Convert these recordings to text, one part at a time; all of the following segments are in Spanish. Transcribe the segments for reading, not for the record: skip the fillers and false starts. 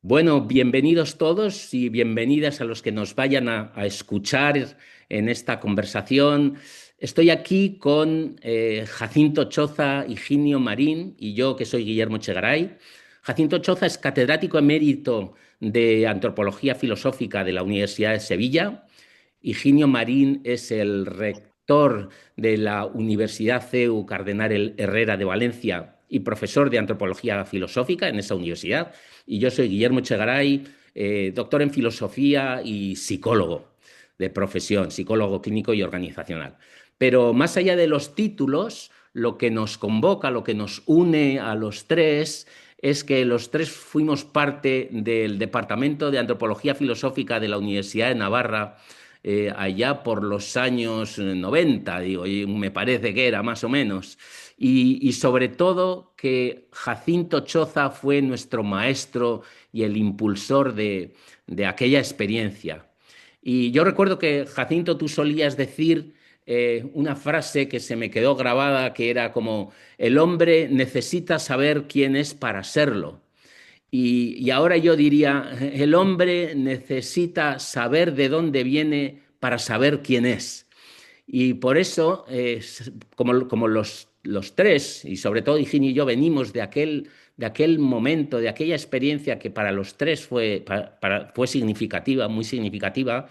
Bueno, bienvenidos todos y bienvenidas a los que nos vayan a escuchar en esta conversación. Estoy aquí con Jacinto Choza, Higinio Marín y yo, que soy Guillermo Echegaray. Jacinto Choza es catedrático emérito de Antropología Filosófica de la Universidad de Sevilla. Higinio Marín es el rector de la Universidad CEU Cardenal Herrera de Valencia y profesor de Antropología Filosófica en esa universidad. Y yo soy Guillermo Echegaray, doctor en filosofía y psicólogo de profesión, psicólogo clínico y organizacional. Pero más allá de los títulos, lo que nos convoca, lo que nos une a los tres, es que los tres fuimos parte del Departamento de Antropología Filosófica de la Universidad de Navarra allá por los años 90, digo, y me parece que era más o menos. Y sobre todo que Jacinto Choza fue nuestro maestro y el impulsor de aquella experiencia. Y yo recuerdo que, Jacinto, tú solías decir una frase que se me quedó grabada, que era como, el hombre necesita saber quién es para serlo. Y ahora yo diría, el hombre necesita saber de dónde viene para saber quién es. Y por eso, como los tres, y sobre todo Higinio y yo, venimos de aquel momento, de aquella experiencia que para los tres fue significativa, muy significativa,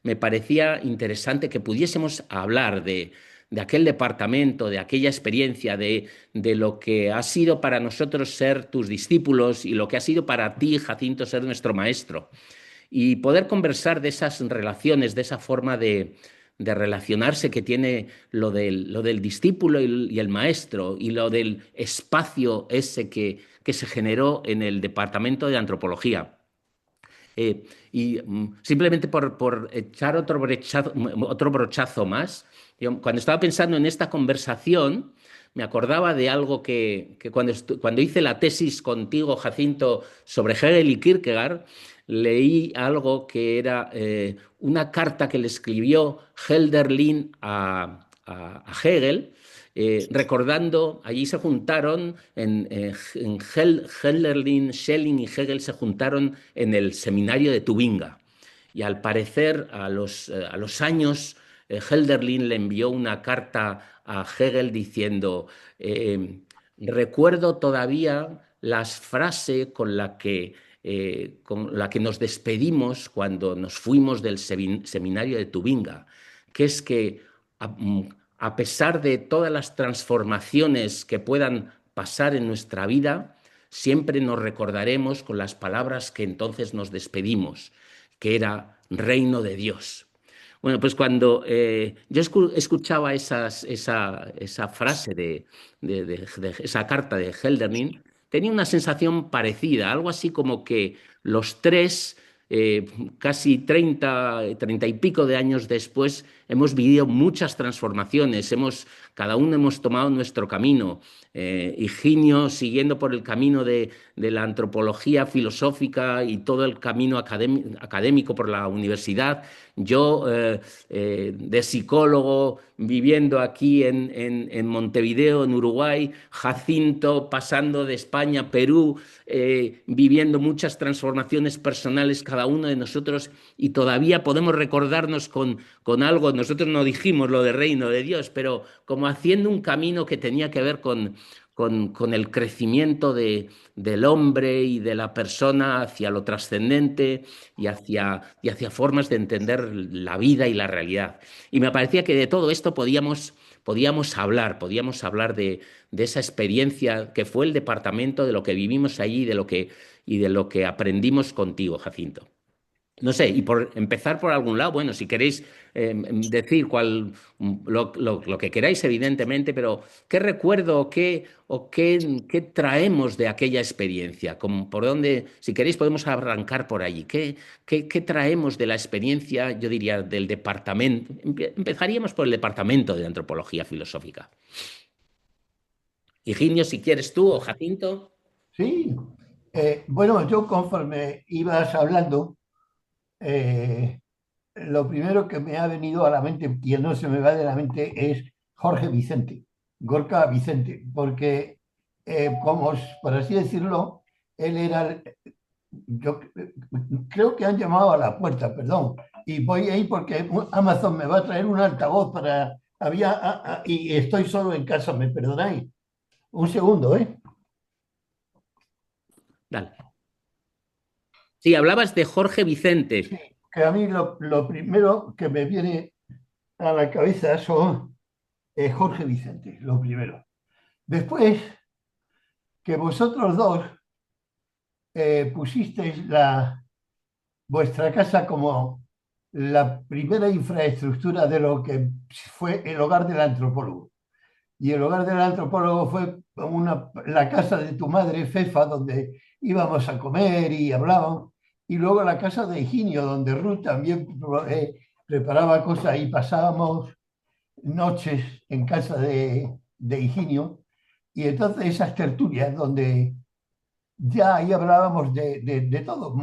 me parecía interesante que pudiésemos hablar de aquel departamento, de aquella experiencia, de lo que ha sido para nosotros ser tus discípulos y lo que ha sido para ti, Jacinto, ser nuestro maestro. Y poder conversar de esas relaciones, de esa forma de relacionarse que tiene lo del discípulo y el maestro y lo del espacio ese que se generó en el departamento de antropología. Simplemente por echar otro brochazo más, yo, cuando estaba pensando en esta conversación, me acordaba de algo que cuando hice la tesis contigo, Jacinto, sobre Hegel y Kierkegaard, leí algo que era una carta que le escribió Hölderlin a Hegel, recordando, allí se juntaron, Hölderlin, Schelling y Hegel se juntaron en el seminario de Tubinga. Y al parecer, a los años, Hölderlin le envió una carta a Hegel diciendo, recuerdo todavía las frases con la que nos despedimos cuando nos fuimos del seminario de Tubinga, que es que a, a pesar de todas las transformaciones que puedan pasar en nuestra vida, siempre nos recordaremos con las palabras que entonces nos despedimos, que era reino de Dios. Bueno, pues cuando yo escuchaba esa frase de esa carta de Hölderlin, tenía una sensación parecida, algo así como que los tres, eh, casi 30 y pico de años después, hemos vivido muchas transformaciones, cada uno hemos tomado nuestro camino. Higinio siguiendo por el camino de la antropología filosófica y todo el camino académico por la universidad. Yo, de psicólogo, viviendo aquí en Montevideo, en Uruguay, Jacinto, pasando de España a Perú, viviendo muchas transformaciones personales cada uno de nosotros y todavía podemos recordarnos con algo, nosotros no dijimos lo de reino de Dios, pero como haciendo un camino que tenía que ver con el crecimiento del hombre y de la persona hacia lo trascendente y hacia formas de entender la vida y la realidad. Y me parecía que de todo esto podíamos hablar de esa experiencia que fue el departamento, de lo que vivimos allí y de lo que aprendimos contigo, Jacinto. No sé, y por empezar por algún lado, bueno, si queréis decir lo que queráis, evidentemente, pero ¿qué recuerdo qué traemos de aquella experiencia? Como por dónde, si queréis, podemos arrancar por allí. ¿Qué traemos de la experiencia, yo diría, del departamento? Empezaríamos por el departamento de antropología filosófica. Higinio, si quieres tú, o Jacinto. Sí, bueno, yo conforme ibas hablando, eh, lo primero que me ha venido a la mente, que no se me va de la mente, es Jorge Vicente, Gorka Vicente, porque, como por así decirlo, él era yo creo que han llamado a la puerta, perdón, y voy ahí porque Amazon me va a traer un altavoz para... y estoy solo en casa, ¿me perdonáis? Un segundo, ¿eh? Dale. Sí, hablabas de Jorge Vicente. Que a mí lo primero que me viene a la cabeza son Jorge Vicente, lo primero. Después, que vosotros dos pusisteis vuestra casa como la primera infraestructura de lo que fue el hogar del antropólogo. Y el hogar del antropólogo fue la casa de tu madre, Fefa, donde íbamos a comer y hablábamos. Y luego la casa de Higinio, donde Ruth también preparaba cosas y pasábamos noches en casa de Higinio. Y entonces esas tertulias donde ya ahí hablábamos de todo,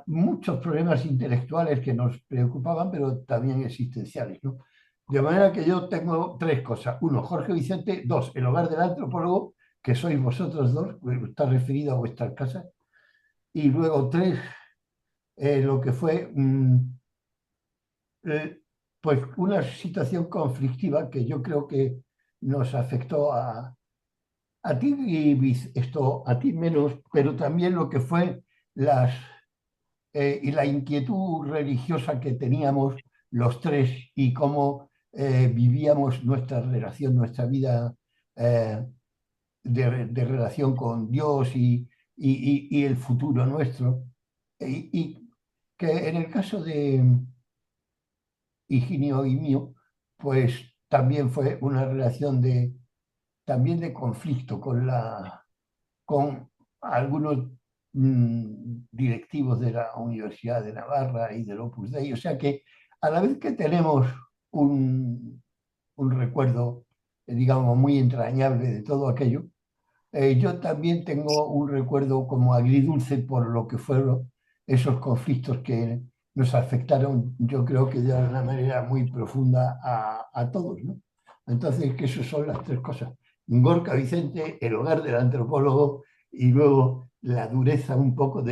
muchos problemas intelectuales que nos preocupaban, pero también existenciales, ¿no? De manera que yo tengo tres cosas. Uno, Jorge Vicente. Dos, el hogar del antropólogo, que sois vosotros dos, que está referido a vuestras casas. Y luego tres, lo que fue eh, pues una situación conflictiva que yo creo que nos afectó a ti esto, a ti menos, pero también lo que fue las y la inquietud religiosa que teníamos los tres y cómo vivíamos nuestra relación, nuestra vida eh, de relación con Dios y el futuro nuestro. Y que en el caso de Higinio y mío, pues también fue una relación también de conflicto con algunos directivos de la Universidad de Navarra y del Opus Dei. O sea que a la vez que tenemos un, un recuerdo, digamos, muy entrañable de todo aquello, yo también tengo un recuerdo como agridulce por lo que fueron esos conflictos que nos afectaron, yo creo que de una manera muy profunda a todos, ¿no? Entonces, que esas son las tres cosas. Gorka Vicente, el hogar del antropólogo, y luego la dureza un poco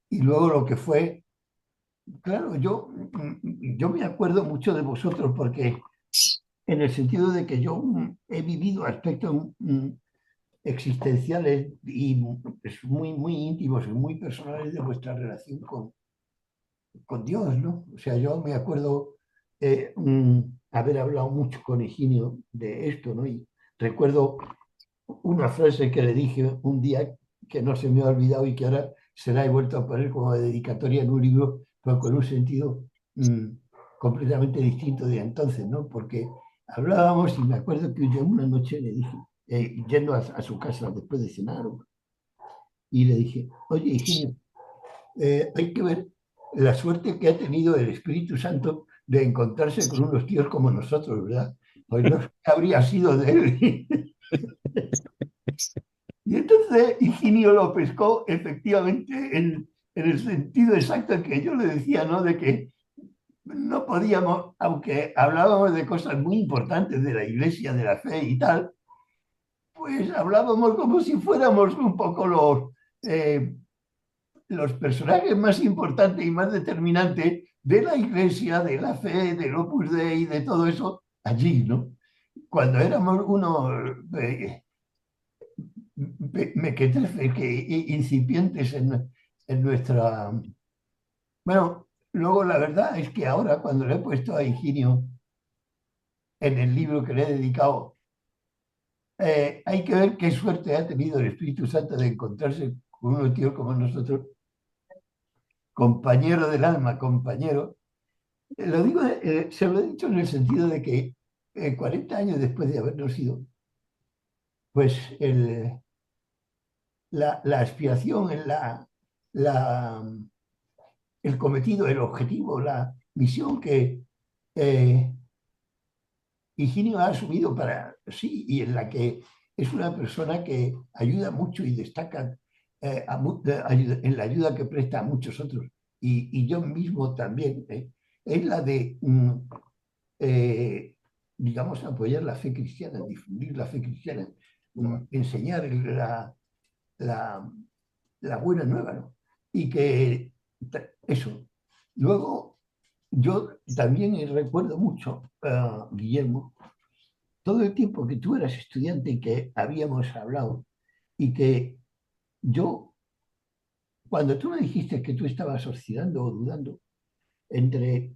y luego lo que fue, claro, yo me acuerdo mucho de vosotros porque en el sentido de que yo he vivido aspectos existenciales y muy, muy íntimos y muy personales de vuestra relación con Dios, ¿no? O sea, yo me acuerdo haber hablado mucho con Higinio de esto, ¿no? Y recuerdo una frase que le dije un día que no se me ha olvidado y que ahora se la he vuelto a poner como dedicatoria en un libro, pero con un sentido mm, completamente distinto de entonces, ¿no? Porque hablábamos y me acuerdo que yo una noche le dije, yendo a su casa después de cenar, y le dije, oye, Higinio, hay que ver la suerte que ha tenido el Espíritu Santo de encontrarse con unos tíos como nosotros, ¿verdad? Pues no sé qué habría sido de él. Y entonces Higinio lo pescó efectivamente en el sentido exacto que yo le decía, ¿no? De que no podíamos, aunque hablábamos de cosas muy importantes de la iglesia, de la fe y tal, pues hablábamos como si fuéramos un poco los personajes más importantes y más determinantes de la iglesia, de la fe, del Opus Dei, de todo eso, allí, ¿no? Cuando éramos unos mequetrefes incipientes en nuestra... Bueno, luego la verdad es que ahora cuando le he puesto a Higinio en el libro que le he dedicado, hay que ver qué suerte ha tenido el Espíritu Santo de encontrarse con unos tíos como nosotros, compañero del alma, compañero. Lo digo, se lo he dicho en el sentido de que 40 años después de habernos ido, pues la aspiración, la, el cometido, el objetivo, la misión que eh, Higinio ha asumido para sí y en la que es una persona que ayuda mucho y destaca en la ayuda que presta a muchos otros. Y yo mismo también, es la de, eh, digamos, apoyar la fe cristiana, difundir la fe cristiana, enseñar la, la buena nueva, ¿no? Y que eso. Luego, yo también recuerdo mucho, Guillermo, todo el tiempo que tú eras estudiante y que habíamos hablado, y que yo, cuando tú me dijiste que tú estabas oscilando o dudando entre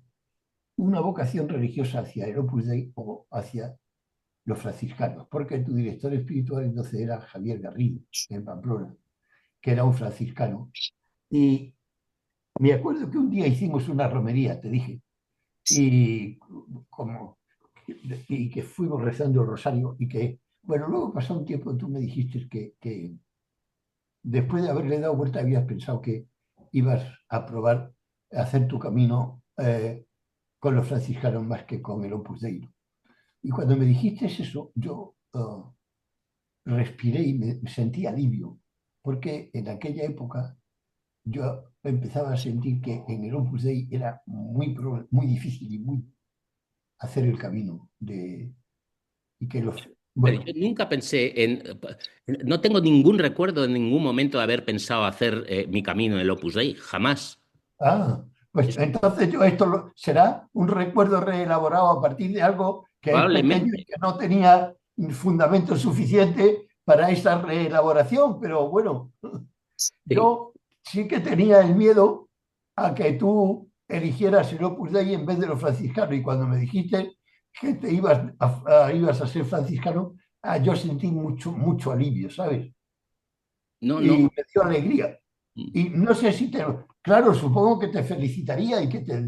una vocación religiosa hacia el Opus Dei o hacia los franciscanos, porque tu director espiritual entonces era Javier Garrido, en Pamplona, que era un franciscano. Y me acuerdo que un día hicimos una romería, te dije, y, como, y que fuimos rezando el rosario y que, bueno, luego pasó un tiempo, tú me dijiste que después de haberle dado vuelta habías pensado que ibas a probar a hacer tu camino con los franciscanos más que con el Opus Dei. Y cuando me dijiste eso, yo respiré y me sentí alivio, porque en aquella época yo empezaba a sentir que en el Opus Dei era muy difícil y muy hacer el camino y que los, Pero bueno, yo nunca pensé no tengo ningún recuerdo en ningún momento de haber pensado hacer mi camino en el Opus Dei, jamás. pues entonces esto será un recuerdo reelaborado a partir de algo que es pequeño y Probablemente. que no tenía fundamento suficiente para esa reelaboración, pero bueno, Sí. yo sí que tenía el miedo a que tú eligieras el Opus Dei en vez de los franciscanos. Y cuando me dijiste que te ibas a ser franciscano, yo sentí mucho alivio, ¿sabes? No, Y no. me dio alegría. Y no sé si te... Claro, supongo que te felicitaría y que te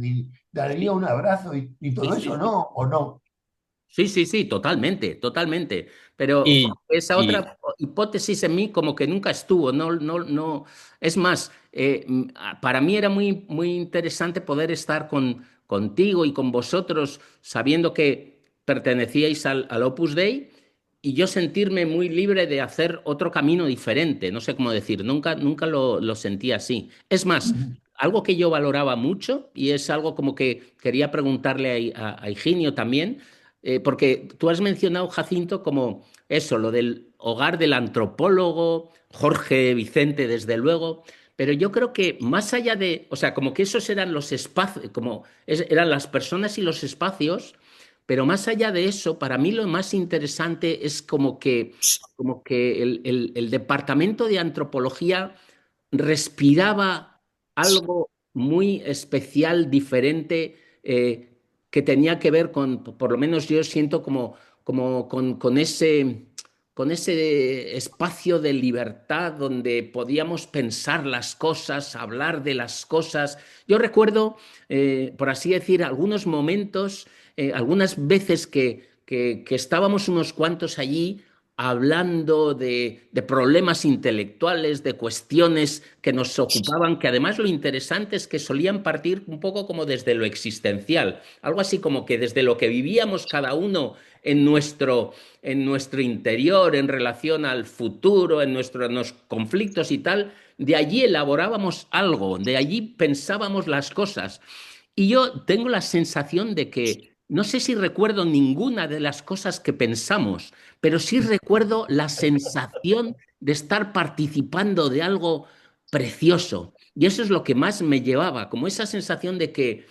daría Sí, un abrazo y sí, todo sí, eso, sí. ¿no? ¿O no? Sí, sí, sí, totalmente, totalmente. Pero Y, esa y otra hipótesis en mí como que nunca estuvo, no, no, no. Es más, para mí era muy, muy interesante poder estar contigo y con vosotros, sabiendo que pertenecíais al Opus Dei y yo sentirme muy libre de hacer otro camino diferente. No sé cómo decir, nunca, nunca lo sentí así. Es más, algo que yo valoraba mucho y es algo como que quería preguntarle a Higinio también porque tú has mencionado, Jacinto, como eso, lo del hogar del antropólogo, Jorge Vicente, desde luego, pero yo creo que más allá de, o sea, como que esos eran los espacios, eran las personas y los espacios, pero más allá de eso, para mí lo más interesante es como que el departamento de antropología respiraba algo muy especial, diferente, que tenía que ver con, por lo menos yo siento como con ese espacio de libertad donde podíamos pensar las cosas, hablar de las cosas. Yo recuerdo, por así decir, algunos momentos, algunas veces que estábamos unos cuantos allí hablando de problemas intelectuales, de cuestiones que nos ocupaban, que además lo interesante es que solían partir un poco como desde lo existencial, algo así como que desde lo que vivíamos cada uno en nuestro interior, en relación al futuro, en los conflictos y tal, de allí elaborábamos algo, de allí pensábamos las cosas. Y yo tengo la sensación de que no sé si recuerdo ninguna de las cosas que pensamos, pero sí recuerdo la sensación de estar participando de algo precioso. Y eso es lo que más me llevaba, como esa sensación de que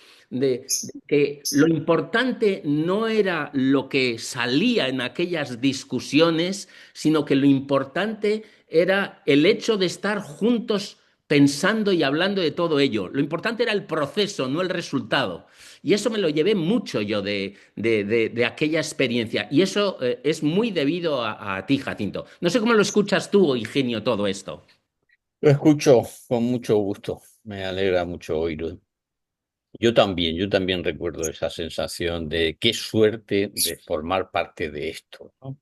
lo importante no era lo que salía en aquellas discusiones, sino que lo importante era el hecho de estar juntos pensando y hablando de todo ello. Lo importante era el proceso, no el resultado. Y eso me lo llevé mucho yo de aquella experiencia. Y eso es muy debido a ti, Jacinto. No sé cómo lo escuchas tú, Ingenio, todo esto. lo escucho con mucho gusto, me alegra mucho oírlo. Yo también recuerdo esa sensación de qué suerte de formar parte de esto, ¿no?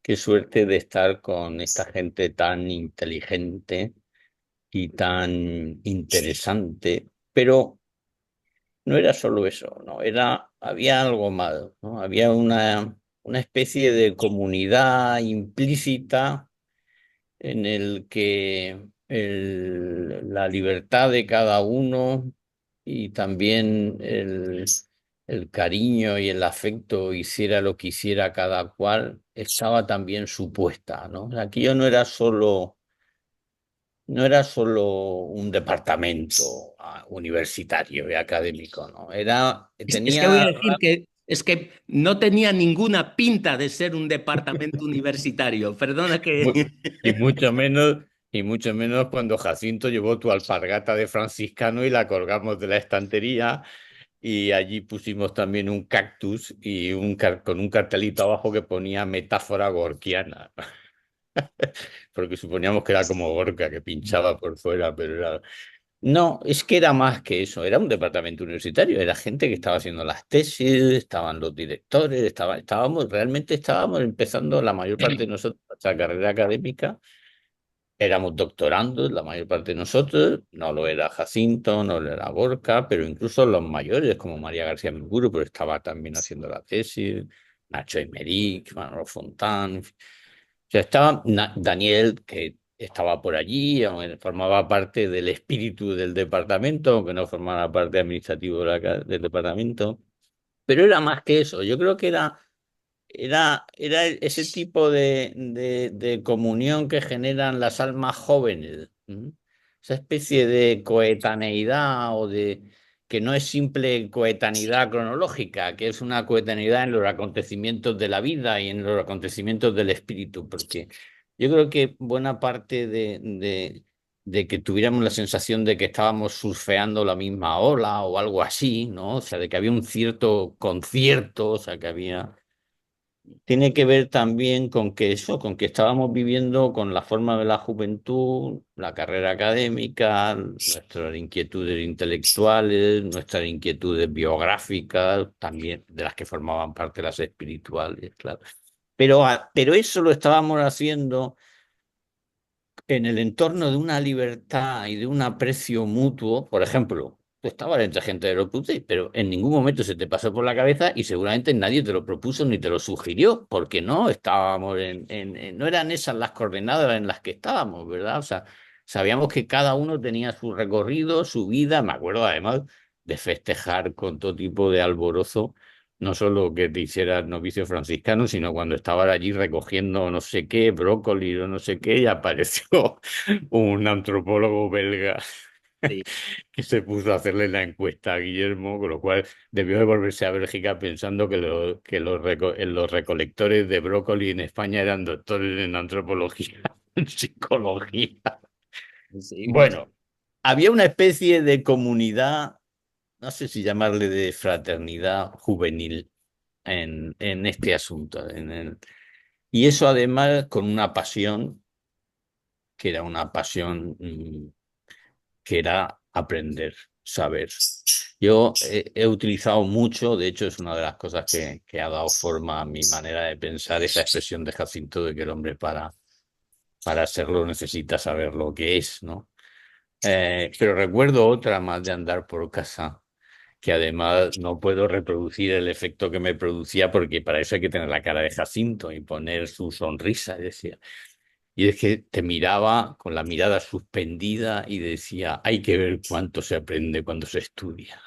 Qué suerte de estar con esta gente tan inteligente y tan interesante, pero no era solo eso, ¿no? Había algo más, ¿no? Había una especie de comunidad implícita en el que la libertad de cada uno y también el cariño y el afecto, hiciera lo que hiciera cada cual, estaba también supuesta, ¿no? Aquello no era solo no era solo un departamento universitario y académico, ¿no? Es que voy a Tenía decir que es que no tenía ninguna pinta de ser un departamento universitario. Perdona que... mu- y mucho menos cuando Jacinto llevó tu alpargata de franciscano y la colgamos de la estantería y allí pusimos también un cactus y con un cartelito abajo que ponía metáfora gorkiana. Porque suponíamos que era como Gorka, que pinchaba por fuera, pero era... No, es que era más que eso, era un departamento universitario, era gente que estaba haciendo las tesis, estaban los directores, realmente estábamos empezando la mayor parte de nosotros nuestra carrera académica, éramos doctorandos, la mayor parte de nosotros, no lo era Jacinto, no lo era Gorka, pero incluso los mayores, como María García Menguru, pero estaba también haciendo la tesis, Nacho Aymeric, Manuel Fontán, sea, estaba Daniel, que estaba por allí, aunque formaba parte del espíritu del departamento, aunque no formaba parte administrativa del departamento. Pero era más que eso. Yo creo que era ese tipo de comunión que generan las almas jóvenes. ¿M? Esa especie de coetaneidad o de que no es simple coetaneidad cronológica, que es una coetaneidad en los acontecimientos de la vida y en los acontecimientos del espíritu, porque yo creo que buena parte de que tuviéramos la sensación de que estábamos surfeando la misma ola o algo así, ¿no? O sea, de que había un cierto concierto, o sea, que había tiene que ver también con que eso, con que estábamos viviendo con la forma de la juventud, la carrera académica, nuestras inquietudes intelectuales, nuestras inquietudes biográficas, también de las que formaban parte las espirituales, claro. Pero eso lo estábamos haciendo en el entorno de una libertad y de un aprecio mutuo. Por ejemplo, tú estabas entre gente de los putés, pero en ningún momento se te pasó por la cabeza y seguramente nadie te lo propuso ni te lo sugirió, porque no estábamos no eran esas las coordenadas en las que estábamos, ¿verdad? O sea, sabíamos que cada uno tenía su recorrido, su vida. Me acuerdo además de festejar con todo tipo de alborozo no solo que te hicieras novicio franciscano, sino cuando estaba allí recogiendo no sé qué, brócoli o no sé qué, y apareció un antropólogo belga Sí, que se puso a hacerle la encuesta a Guillermo, con lo cual debió de volverse a Bélgica pensando que los recolectores de brócoli en España eran doctores en antropología, en psicología. sí, Bueno, había una especie de comunidad, no sé si llamarle de fraternidad juvenil en este asunto. Y eso además con una pasión, que era una pasión que era aprender, saber. Yo he utilizado mucho, de hecho es una de las cosas que ha dado forma a mi manera de pensar, esa expresión de Jacinto de que el hombre para serlo necesita saber lo que es, ¿no? Pero recuerdo otra más de andar por casa que además no puedo reproducir el efecto que me producía porque para eso hay que tener la cara de Jacinto y poner su sonrisa, decía. Y es que te miraba con la mirada suspendida y decía, hay que ver cuánto se aprende cuando se estudia.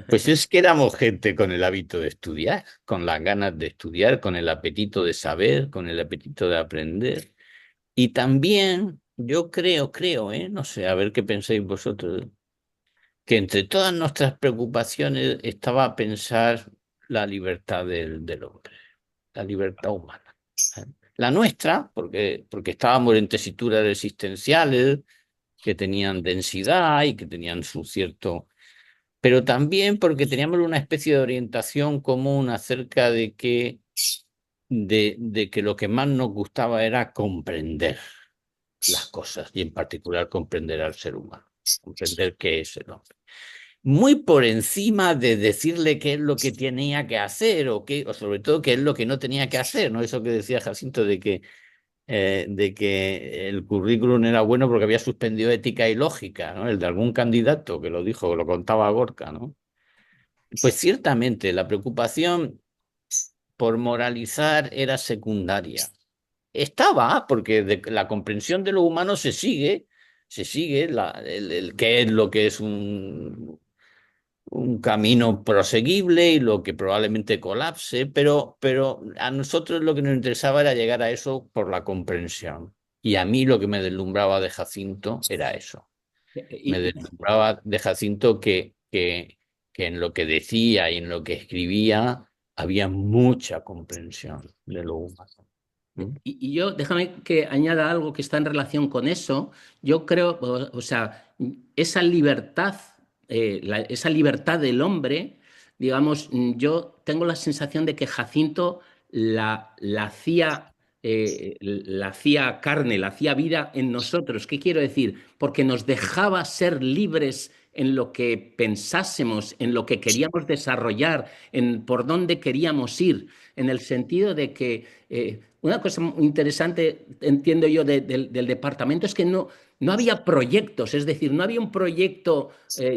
Pues es que éramos gente con el hábito de estudiar, con las ganas de estudiar, con el apetito de saber, con el apetito de aprender. Y también, yo creo, no sé, a ver qué pensáis vosotros, que entre todas nuestras preocupaciones estaba pensar la libertad del hombre, la libertad humana. ¿Eh? La nuestra, porque estábamos en tesituras existenciales que tenían densidad y que tenían su cierto... Pero también porque teníamos una especie de orientación común acerca de que lo que más nos gustaba era comprender las cosas y en particular comprender al ser humano, comprender qué es el hombre muy por encima de decirle qué es lo que tenía que hacer o sobre todo qué es lo que no tenía que hacer, ¿no? Eso que decía Jacinto de que el currículum era bueno porque había suspendido ética y lógica, ¿no? El de algún candidato que lo dijo, lo contaba Gorka, ¿no? Pues ciertamente la preocupación por moralizar era secundaria. Estaba, porque la comprensión de lo humano se sigue qué es lo que es un camino proseguible y lo que probablemente colapse, pero a nosotros lo que nos interesaba era llegar a eso por la comprensión. Y a mí lo que me deslumbraba de Jacinto era eso. Me Y, deslumbraba de Jacinto que en lo que decía y en lo que escribía había mucha comprensión de lo humano. ¿Mm? y yo, déjame que añada algo que está en relación con eso. Yo creo, o sea, esa libertad, esa libertad del hombre, digamos, yo tengo la sensación de que Jacinto la hacía carne, la hacía vida en nosotros. ¿Qué quiero decir? Porque nos dejaba ser libres en lo que pensásemos, en lo que queríamos desarrollar, en por dónde queríamos ir, en el sentido de que una cosa muy interesante, entiendo yo, del departamento es que no había proyectos, es decir, no había un proyecto.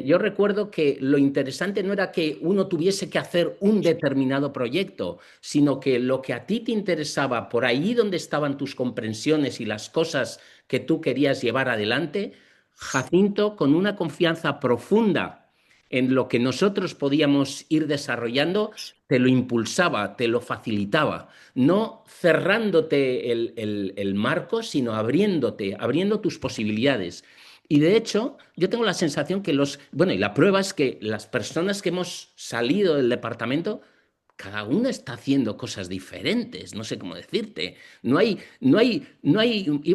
Yo recuerdo que lo interesante no era que uno tuviese que hacer un determinado proyecto, sino que lo que a ti te interesaba, por ahí donde estaban tus comprensiones y las cosas que tú querías llevar adelante, Jacinto, con una confianza profunda en lo que nosotros podíamos ir desarrollando, te lo impulsaba, te lo facilitaba, no cerrándote el marco, sino abriéndote, abriendo tus posibilidades. Y de hecho, yo tengo la sensación que bueno, y la prueba es que las personas que hemos salido del departamento, cada una está haciendo cosas diferentes, no sé cómo decirte. Iba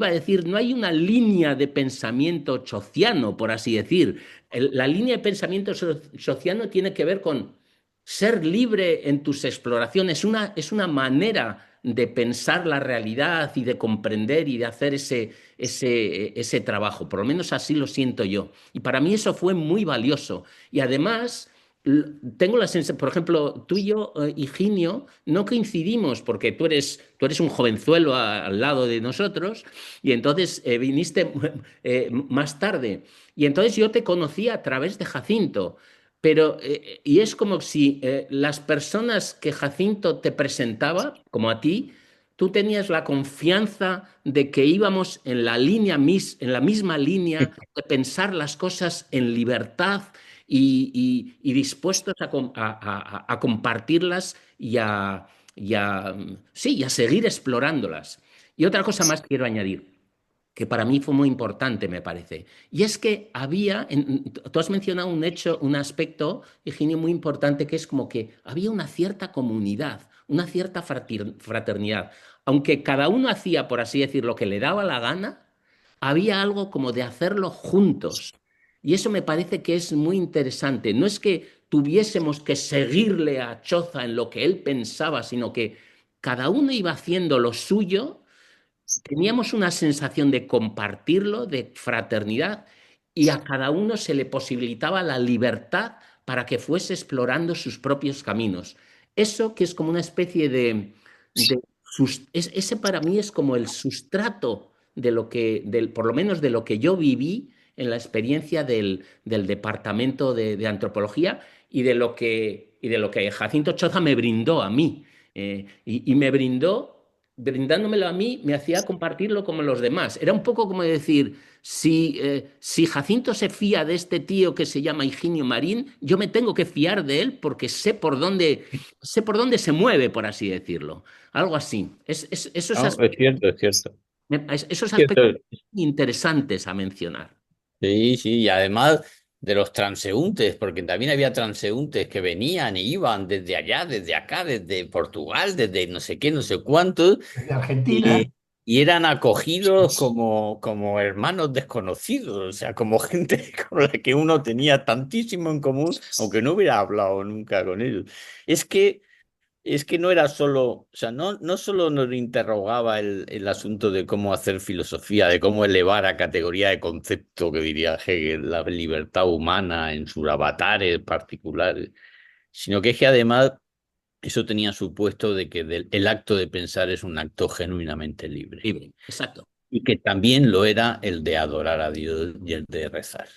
a decir, no hay una línea de pensamiento chociano, por así decir. La línea de pensamiento chociano tiene que ver con ser libre en tus exploraciones. Es una manera de pensar la realidad y de comprender y de hacer ese trabajo. Por lo menos así lo siento yo. Y para mí eso fue muy valioso. Y además tengo la sensación, por ejemplo, tú y yo, Higinio, no coincidimos porque tú eres un jovenzuelo al lado de nosotros y entonces viniste más tarde. Y entonces yo te conocí a través de Jacinto. Pero, y es como si las personas que Jacinto te presentaba, como a ti, tú tenías la confianza de que íbamos en en la misma línea de pensar las cosas en libertad y dispuestos a compartirlas sí, y a seguir explorándolas. Y otra cosa más quiero añadir que para mí fue muy importante, me parece. Y es que tú has mencionado un hecho, un aspecto, Eugenio, muy importante, que es como que había una cierta comunidad, una cierta fraternidad. Aunque cada uno hacía, por así decir, lo que le daba la gana, había algo como de hacerlo juntos. Y eso me parece que es muy interesante. No es que tuviésemos que seguirle a Choza en lo que él pensaba, sino que cada uno iba haciendo lo suyo, teníamos una sensación de compartirlo, de fraternidad, y a cada uno se le posibilitaba la libertad para que fuese explorando sus propios caminos. Eso que es como una especie ese para mí es como el sustrato de por lo menos de lo que yo viví en la experiencia del departamento de antropología y de lo que Jacinto Choza me brindó a mí. Y me brindándomelo a mí, me hacía compartirlo con los demás. Era un poco como decir, si Jacinto se fía de este tío que se llama Higinio Marín, yo me tengo que fiar de él porque sé por dónde se mueve, por así decirlo. Algo así. No, es cierto, es cierto. Esos Cierto. aspectos interesantes a mencionar. Sí, sí, y además de los transeúntes, porque también había transeúntes que venían y iban desde allá, desde acá, desde Portugal, desde no sé qué, no sé cuántos, de Argentina. y, y eran acogidos como hermanos desconocidos, o sea, como gente con la que uno tenía tantísimo en común, aunque no hubiera hablado nunca con ellos. Es que Es que no era solo, o sea, no solo nos interrogaba el asunto de cómo hacer filosofía, de cómo elevar a categoría de concepto, que diría Hegel, la libertad humana en sus avatares particulares, sino que es que además eso tenía supuesto de que el acto de pensar es un acto genuinamente libre Libre, exacto. y que también lo era el de adorar a Dios y el de rezar.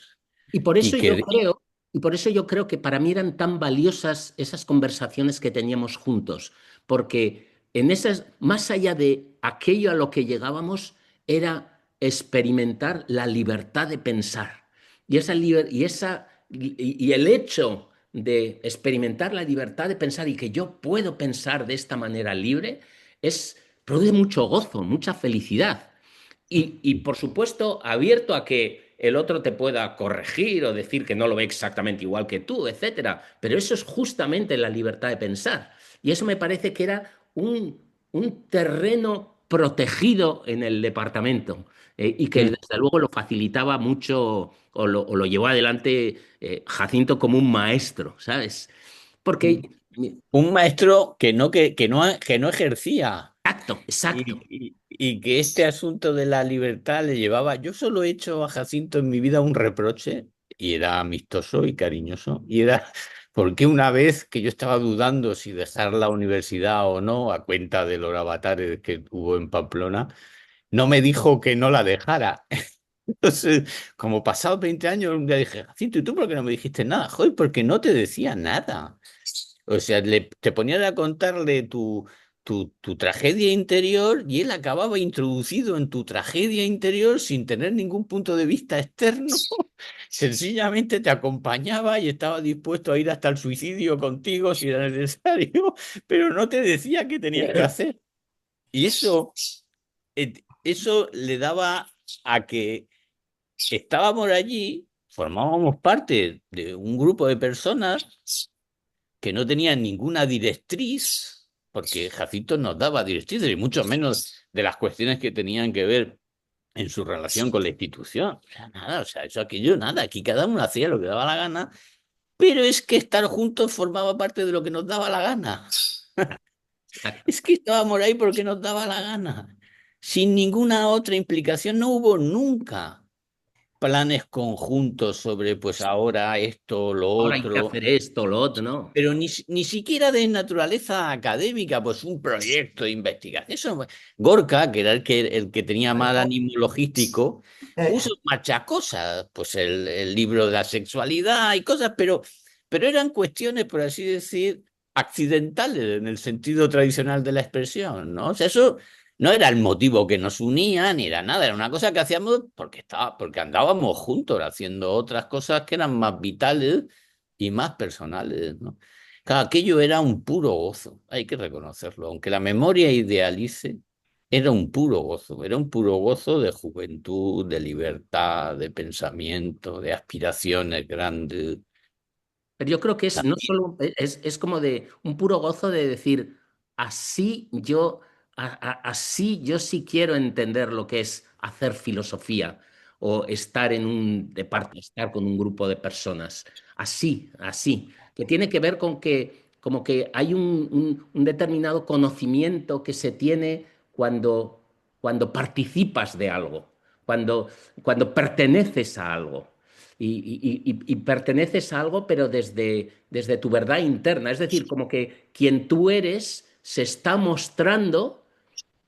Y por Y eso yo que creo, y por eso yo creo que para mí eran tan valiosas esas conversaciones que teníamos juntos, porque en esas, más allá de aquello a lo que llegábamos, era experimentar la libertad de pensar. Y el hecho de experimentar la libertad de pensar y que yo puedo pensar de esta manera libre, produce mucho gozo, mucha felicidad. y, por supuesto, abierto a que el otro te pueda corregir o decir que no lo ve exactamente igual que tú, etcétera. Pero eso es justamente la libertad de pensar. Y eso me parece que era un terreno protegido en el departamento, y que Mm. desde luego lo facilitaba mucho o lo llevó adelante Jacinto como un maestro, ¿sabes? Porque, Un maestro que no ejercía. exacto, exacto. Y que este asunto de la libertad le llevaba. Yo solo he hecho a Jacinto en mi vida un reproche, y era amistoso y cariñoso, y era porque una vez que yo estaba dudando si dejar la universidad o no, a cuenta de los avatares que hubo en Pamplona, no me dijo que no la dejara. Entonces, como pasados 20 años, un día dije: Jacinto, ¿y tú por qué no me dijiste nada? Joder, porque no te decía nada. O sea, te ponían a contarle tu tragedia interior, y él acababa introducido en tu tragedia interior sin tener ningún punto de vista externo. Sencillamente te acompañaba y estaba dispuesto a ir hasta el suicidio contigo si era necesario, pero no te decía qué tenías que hacer. Y eso le daba a que estábamos allí, formábamos parte de un grupo de personas que no tenían ninguna directriz, porque Jacinto nos daba directrices, y mucho menos de las cuestiones que tenían que ver en su relación con la institución. O sea, nada, o sea, eso aquello, nada, aquí cada uno hacía lo que daba la gana, pero es que estar juntos formaba parte de lo que nos daba la gana. Exacto. Es que estábamos ahí porque nos daba la gana. Sin ninguna otra implicación, no hubo nunca planes conjuntos sobre, pues ahora esto, lo Ahora hay que otro. hacer esto, lo otro, ¿no? Pero ni siquiera de naturaleza académica, pues un proyecto de investigación. Eso, Gorka, que era el que tenía mal ánimo logístico, puso Eh, muchas cosas, pues el libro de la sexualidad y cosas, pero eran cuestiones, por así decir, accidentales en el sentido tradicional de la expresión, ¿no? O sea, eso no era el motivo que nos unía, ni era nada, era una cosa que hacíamos porque andábamos juntos haciendo otras cosas que eran más vitales y más personales, ¿no? Claro, aquello era un puro gozo, hay que reconocerlo. Aunque la memoria idealice, era un puro gozo, era un puro gozo de juventud, de libertad, de pensamiento, de aspiraciones grandes. Pero yo creo que es no solo, es como de un puro gozo de decir, así yo, así yo sí quiero entender lo que es hacer filosofía o estar en un departamento, estar con un grupo de personas. Así, así. Que tiene que ver con que, como que hay un determinado conocimiento que se tiene cuando participas de algo, cuando, cuando perteneces a algo y perteneces a algo, pero desde tu verdad interna. Es decir, como que quien tú eres se está mostrando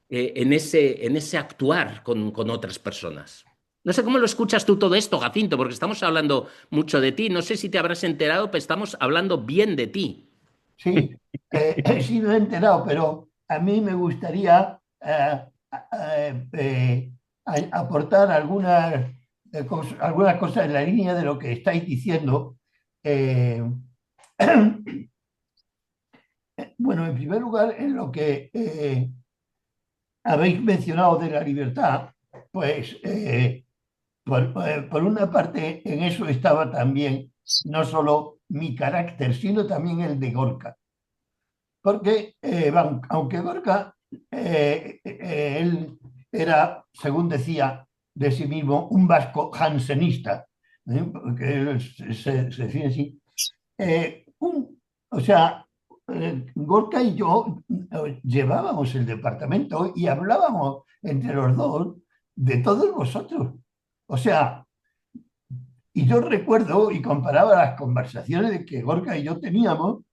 en ese actuar con otras personas. No sé cómo lo escuchas tú todo esto, Jacinto, porque estamos hablando mucho de ti. No sé si te habrás enterado, pero estamos hablando bien de ti. sí, sí me he enterado, pero a mí me gustaría aportar algunas cosas en la línea de lo que estáis diciendo. Eh, bueno, en primer lugar, en lo que habéis mencionado de la libertad, pues por una parte en eso estaba también no solo mi carácter, sino también el de Gorka. Porque aunque Gorka, él era, según decía de sí mismo, un vasco jansenista, porque él se define así, o sea, Gorka y yo llevábamos el departamento y hablábamos entre los dos de todos vosotros. O sea, y yo recuerdo y comparaba las conversaciones que Gorka y yo teníamos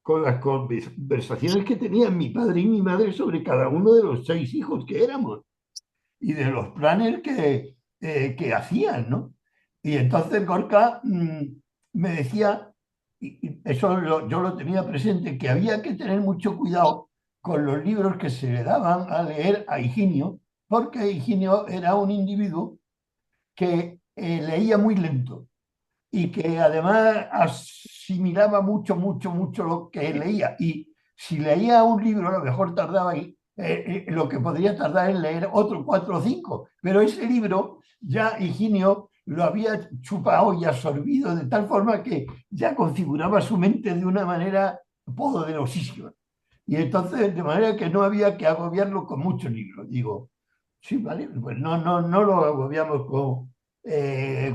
con las conversaciones que tenían mi padre y mi madre sobre cada uno de los 6 hijos que éramos y de los planes que hacían, ¿no? Y entonces Gorka me decía, y eso yo lo tenía presente, que había que tener mucho cuidado con los libros que se le daban a leer a Higinio, porque Higinio era un individuo que leía muy lento y que además asimilaba mucho, mucho, mucho lo que leía. Y si leía un libro, a lo mejor tardaba lo que podría tardar en leer otro 4 o 5. Pero ese libro ya Higinio lo había chupado y absorbido de tal forma que ya configuraba su mente de una manera poderosísima. Y entonces, de manera que no había que agobiarlo con muchos libros. Digo, sí, vale, pues no lo agobiamos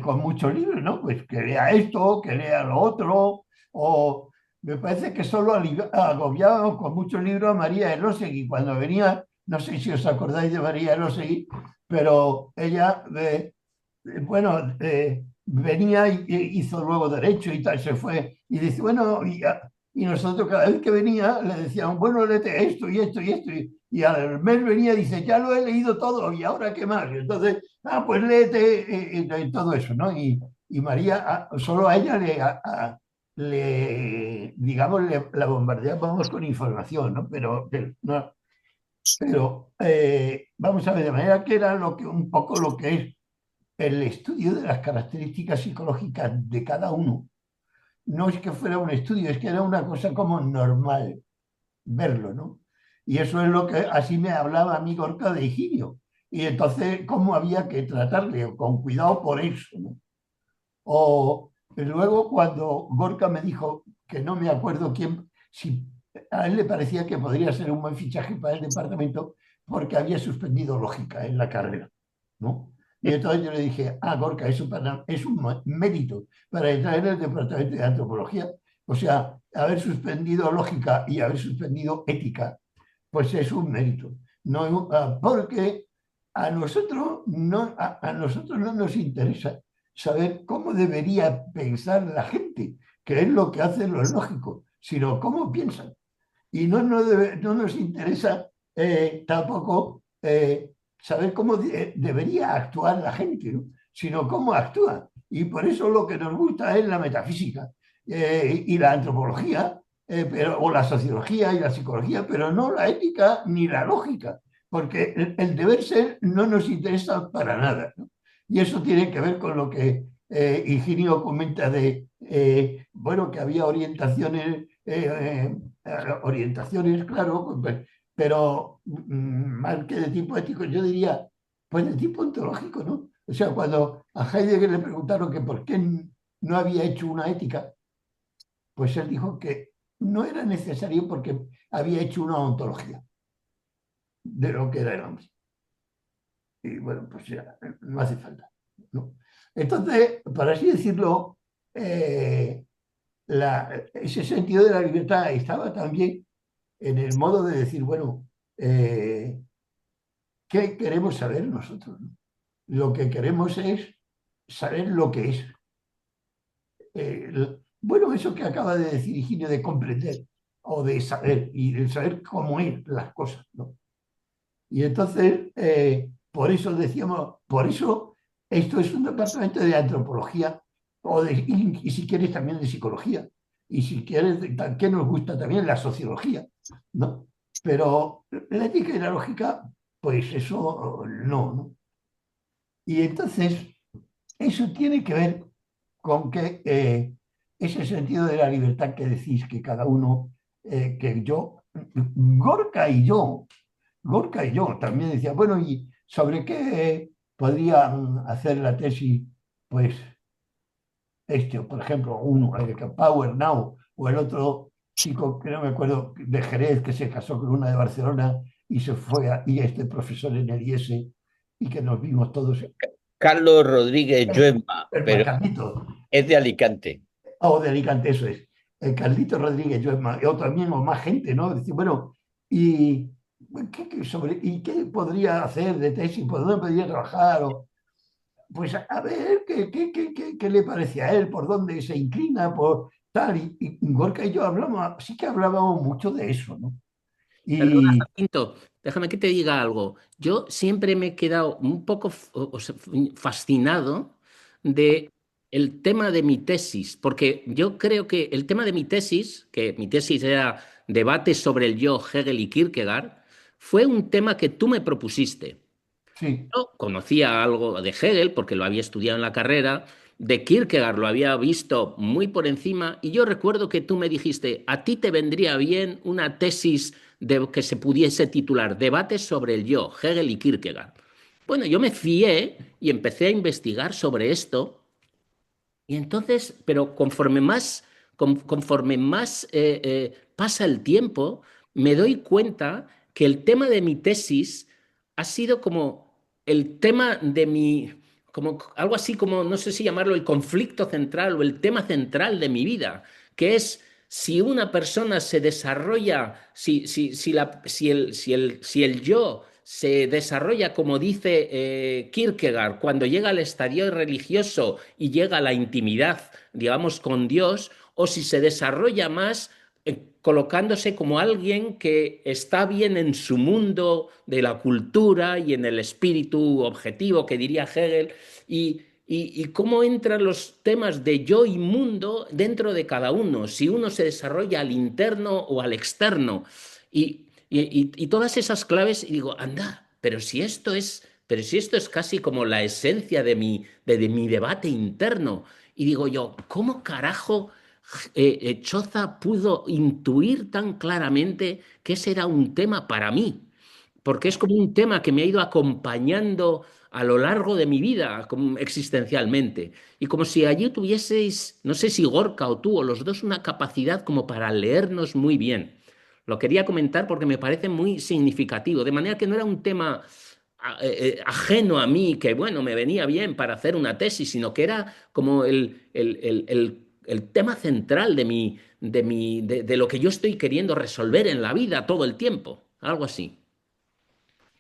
con muchos libros, ¿no? Pues que lea esto, que lea lo otro, o me parece que solo agobiábamos con muchos libros a María Elósegui cuando venía, no sé si os acordáis de María Elósegui, pero ella, bueno, venía y hizo luego derecho y tal, se fue, y dice, bueno, y nosotros cada vez que venía le decíamos, bueno, léete esto y esto y esto. Y al mes venía y dice, ya lo he leído todo, ¿y ahora qué más? Y entonces, pues léete todo eso, ¿no? Y María, solo a ella digamos, la bombardeábamos con información, ¿no? Pero vamos a ver, de manera que era un poco lo que es el estudio de las características psicológicas de cada uno. No es que fuera un estudio, es que era una cosa como normal verlo, ¿no? Y eso es lo que así me hablaba a mí Gorka de Higinio. Y entonces, ¿cómo había que tratarle? Con cuidado por eso, ¿no? O luego cuando Gorka me dijo, que no me acuerdo quién, si a él le parecía que podría ser un buen fichaje para el departamento porque había suspendido lógica en la carrera, ¿no? Y entonces yo le dije, Gorka, eso es un mérito para entrar en el departamento de antropología. O sea, haber suspendido lógica y haber suspendido ética, pues es un mérito. No, porque a nosotros no nos interesa saber cómo debería pensar la gente, que es lo que hacen los lógicos, sino cómo piensan. Y no nos interesa tampoco saber cómo debería actuar la gente, ¿no? Sino cómo actúa. Y por eso lo que nos gusta es la metafísica y la antropología, o la sociología y la psicología, pero no la ética ni la lógica, porque el deber ser no nos interesa para nada, ¿no? Y eso tiene que ver con lo que Higinio comenta bueno, que había orientaciones, claro, pero más que de tipo ético, yo diría, pues de tipo ontológico, ¿no? O sea, cuando a Heidegger le preguntaron que por qué no había hecho una ética, pues él dijo que no era necesario porque había hecho una ontología de lo que era el hombre. Y bueno, pues ya, no hace falta, ¿no? Entonces, por así decirlo, ese sentido de la libertad estaba también en el modo de decir, bueno, ¿qué queremos saber nosotros? ¿No? Lo que queremos es saber lo que es. Bueno, eso que acaba de decir Higinio de comprender o de saber y de saber cómo es las cosas, ¿no? Y entonces, por eso decíamos, por eso esto es un departamento de antropología y si quieres también de psicología y si quieres, que nos gusta también la sociología, ¿no? Pero la ética y la lógica, pues eso no, ¿no? Y entonces, eso tiene que ver con que ese sentido de la libertad que decís que cada uno, que yo, Gorka y yo, Gorka y yo también decía, bueno, ¿y sobre qué podrían hacer la tesis? Pues por ejemplo, uno, el que Power Now, o el otro chico que no me acuerdo, de Jerez, que se casó con una de Barcelona y se fue, y este profesor en el IES, y que nos vimos todos. Carlos Rodríguez El, Lluesma, el pero Carlito, es de Alicante. o de Alicante, eso es. El Carlito Rodríguez, yo, o también, o más gente, ¿no? Decir, bueno, ¿y ¿y qué podría hacer de tesis? ¿Por dónde podría trabajar? Pues a ver qué le parece a él, por dónde se inclina, por tal. Y Gorka y yo hablamos, sí que hablábamos mucho de eso, ¿no? Perdona, Y Jacinto, déjame que te diga algo. Yo siempre me he quedado un poco fascinado de el tema de mi tesis, porque yo creo que el tema de mi tesis, que mi tesis era debate sobre el yo, Hegel y Kierkegaard, fue un tema que tú me propusiste. sí, Yo conocía algo de Hegel porque lo había estudiado en la carrera, de Kierkegaard lo había visto muy por encima y yo recuerdo que tú me dijiste, a ti te vendría bien una tesis que se pudiese titular Debates sobre el yo, Hegel y Kierkegaard. Bueno, yo me fié y empecé a investigar sobre esto y entonces, pero conforme más pasa el tiempo, me doy cuenta que el tema de mi tesis ha sido como el tema de mi, como algo así como, no sé si llamarlo el conflicto central o el tema central de mi vida, que es si una persona se desarrolla, si el yo se desarrolla, como dice Kierkegaard, cuando llega al estadio religioso y llega a la intimidad, digamos, con Dios, o si se desarrolla más colocándose como alguien que está bien en su mundo de la cultura y en el espíritu objetivo que diría Hegel, y cómo entran los temas de yo y mundo dentro de cada uno, si uno se desarrolla al interno o al externo. Y todas esas claves, y digo, anda, pero si esto es casi como la esencia de mi debate interno. Y digo yo, ¿cómo carajo Choza pudo intuir tan claramente que ese era un tema para mí? Porque es como un tema que me ha ido acompañando a lo largo de mi vida, como existencialmente. Y como si allí tuvieseis, no sé si Gorka o tú, o los dos, una capacidad como para leernos muy bien. Lo quería comentar porque me parece muy significativo, de manera que no era un tema ajeno a mí, que bueno, me venía bien para hacer una tesis, sino que era como el tema central de lo que yo estoy queriendo resolver en la vida todo el tiempo, algo así.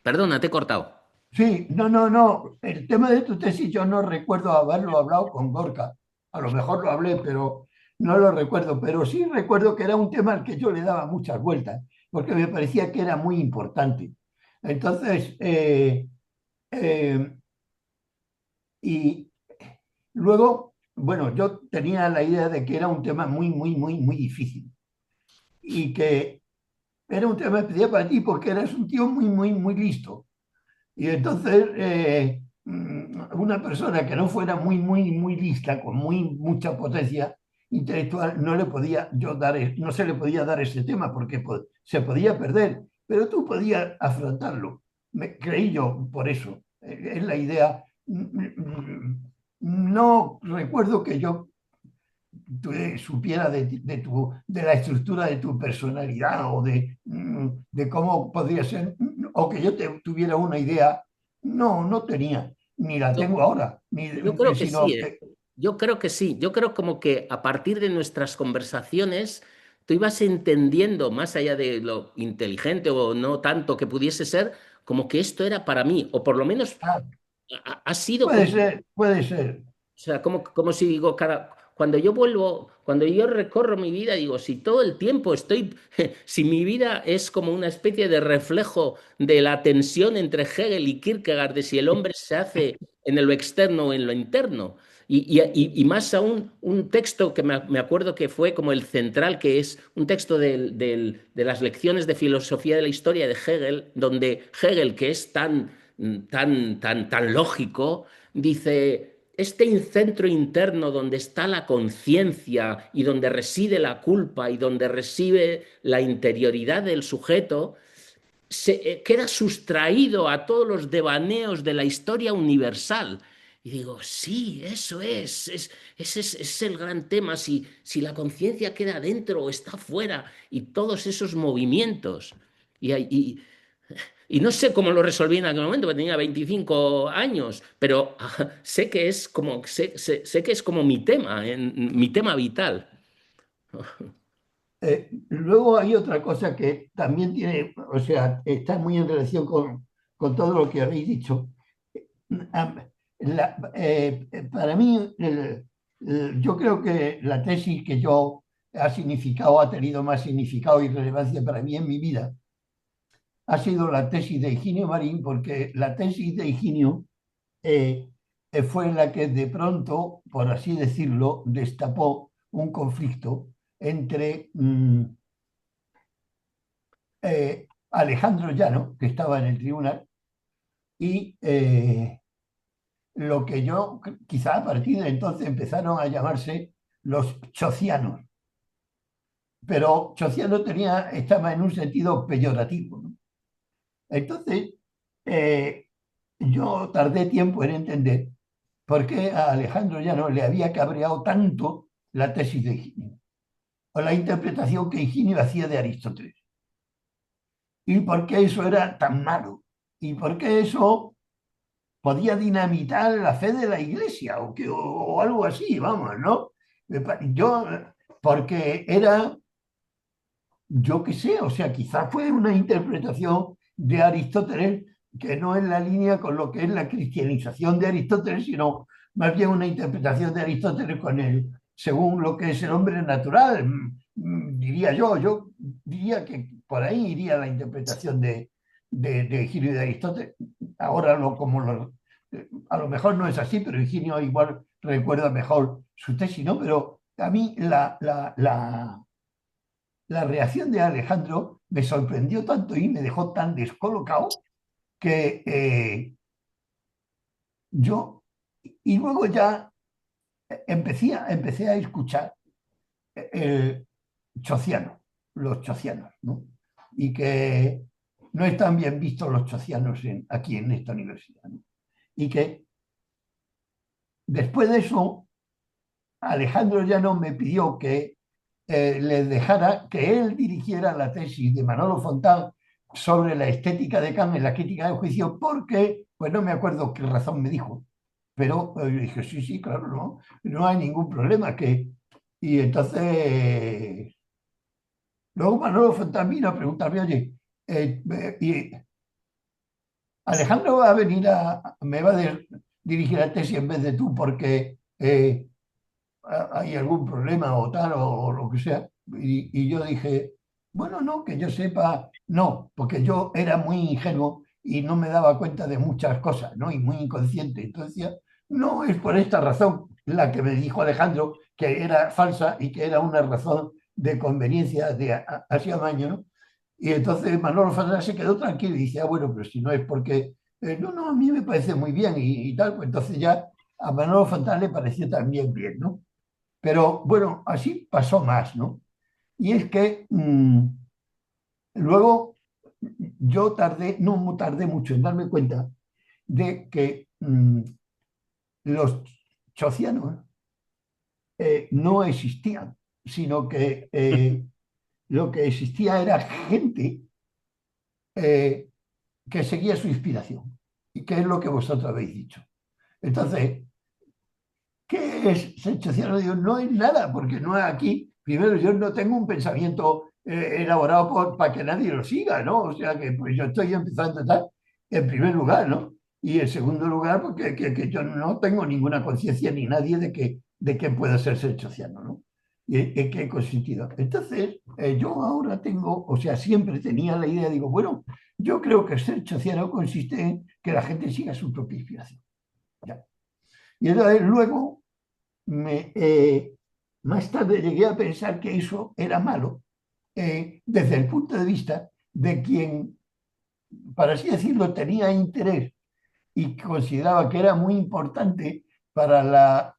Perdona, te he cortado. Sí, no, no, no. El tema de tu tesis yo no recuerdo haberlo hablado con Gorka. A lo mejor lo hablé, pero no lo recuerdo. Pero sí recuerdo que era un tema al que yo le daba muchas vueltas, porque me parecía que era muy importante. Entonces, eh, y luego, bueno, yo tenía la idea de que era un tema muy, muy, muy, muy difícil. Y que era un tema especial para ti porque eras un tío muy, muy, muy listo. Y entonces, una persona que no fuera muy, muy, muy lista, con muy, mucha potencia intelectual, no le podía yo dar, no se le podía dar ese tema porque se podía perder, pero tú podías afrontarlo. Creí yo por eso. Es la idea. No recuerdo que yo supiera de la estructura de tu personalidad o de cómo podría ser, o que yo tuviera una idea. No, no tenía, ni la Yo, tengo ahora, ni, yo creo que sí, sino ¿eh? que, Yo creo que sí. Yo creo como que a partir de nuestras conversaciones, tú ibas entendiendo, más allá de lo inteligente o no tanto que pudiese ser, como que esto era para mí, o por lo menos ah, ha sido puede como ser, puede ser. o sea, como si digo, cuando yo vuelvo, cuando yo recorro mi vida, digo, si todo el tiempo estoy, si mi vida es como una especie de reflejo de la tensión entre Hegel y Kierkegaard, de si el hombre se hace en lo externo o en lo interno. Y más aún, un texto que me acuerdo que fue como el central, que es un texto de las lecciones de filosofía de la historia de Hegel, donde Hegel, que es tan lógico, dice, este centro interno donde está la conciencia y donde reside la culpa y donde reside la interioridad del sujeto, queda sustraído a todos los devaneos de la historia universal. Y digo, sí, eso ese es el gran tema, si la conciencia queda dentro o está fuera y todos esos movimientos. Y, y no sé cómo lo resolví en aquel momento, porque tenía 25 años, pero sé que es como, sé que es como mi tema, mi tema vital. Luego hay otra cosa que también tiene, o sea, está muy en relación con todo lo que habéis dicho. Am- para mí, yo creo que la tesis que yo ha significado, ha tenido más significado y relevancia para mí en mi vida, ha sido la tesis de Higinio Marín, porque la tesis de Higinio eh, fue la que de pronto, por así decirlo, destapó un conflicto entre Alejandro Llano, que estaba en el tribunal, y lo que yo, quizá a partir de entonces empezaron a llamarse los chocianos, pero Chociano estaba en un sentido peyorativo, ¿no? Entonces, eh, yo tardé tiempo en entender por qué a Alejandro Llano le había cabreado tanto la tesis de Higinio, o la interpretación que Higinio hacía de Aristóteles, y por qué eso era tan malo, y por qué eso podía dinamitar la fe de la iglesia, o algo así, vamos, ¿no? Yo, porque era, yo qué sé, o sea, quizás fue una interpretación de Aristóteles que no es la línea con lo que es la cristianización de Aristóteles, sino más bien una interpretación de Aristóteles según lo que es el hombre natural, diría yo diría que por ahí iría la interpretación de Higinio y de Aristóteles. Ahora a lo mejor no es así, pero Higinio igual recuerda mejor su tesis, ¿no? Pero a mí la reacción de Alejandro me sorprendió tanto y me dejó tan descolocado que yo, y luego ya empecé a escuchar el chociano, los chocianos, ¿no? Y que no están bien vistos los chocianos aquí en esta universidad, ¿no? Y que después de eso, Alejandro ya no me pidió que le dejara que él dirigiera la tesis de Manolo Fontán sobre la estética de Kant en la crítica del juicio, porque, pues no me acuerdo qué razón me dijo, pero yo dije, sí, sí, claro, no hay ningún problema. Y entonces, luego Manolo Fontán vino a preguntarme, oye, y Alejandro va a venir me va a dirigir la tesis en vez de tú porque hay algún problema o tal o lo que sea. Y yo dije, bueno, no, que yo sepa, no, porque yo era muy ingenuo y no me daba cuenta de muchas cosas, ¿no? Y muy inconsciente. Entonces decía, no, es por esta razón la que me dijo Alejandro que era falsa y que era una razón de conveniencia de hacía un año, ¿no? Y entonces Manolo Fernández se quedó tranquilo y dice, ah, bueno, pero si no es porque, no, no, a mí me parece muy bien y tal, pues entonces ya a Manolo Fontán le pareció también bien, ¿no? Pero bueno, así pasó más, ¿no? Y es que luego yo no tardé mucho en darme cuenta de que los chocianos no existían, sino que lo que existía era gente eh, que seguía su inspiración, y que es lo que vosotros habéis dicho. Entonces, ¿qué es ser chociano? Digo, no es nada, porque no es aquí. Primero, yo no tengo un pensamiento elaborado para que nadie lo siga, ¿no? O sea que pues yo estoy empezando a estar en primer lugar, ¿no? Y en segundo lugar, porque que yo no tengo ninguna conciencia ni nadie de que pueda ser chociano, ¿no? ¿Y en qué consentido? Entonces, yo ahora tengo, o sea, siempre tenía la idea, digo, bueno, yo creo que ser chociano consiste en que la gente siga su propia inspiración. Ya. Y entonces luego me, más tarde llegué a pensar que eso era malo desde el punto de vista de quien, para así decirlo, tenía interés y consideraba que era muy importante para la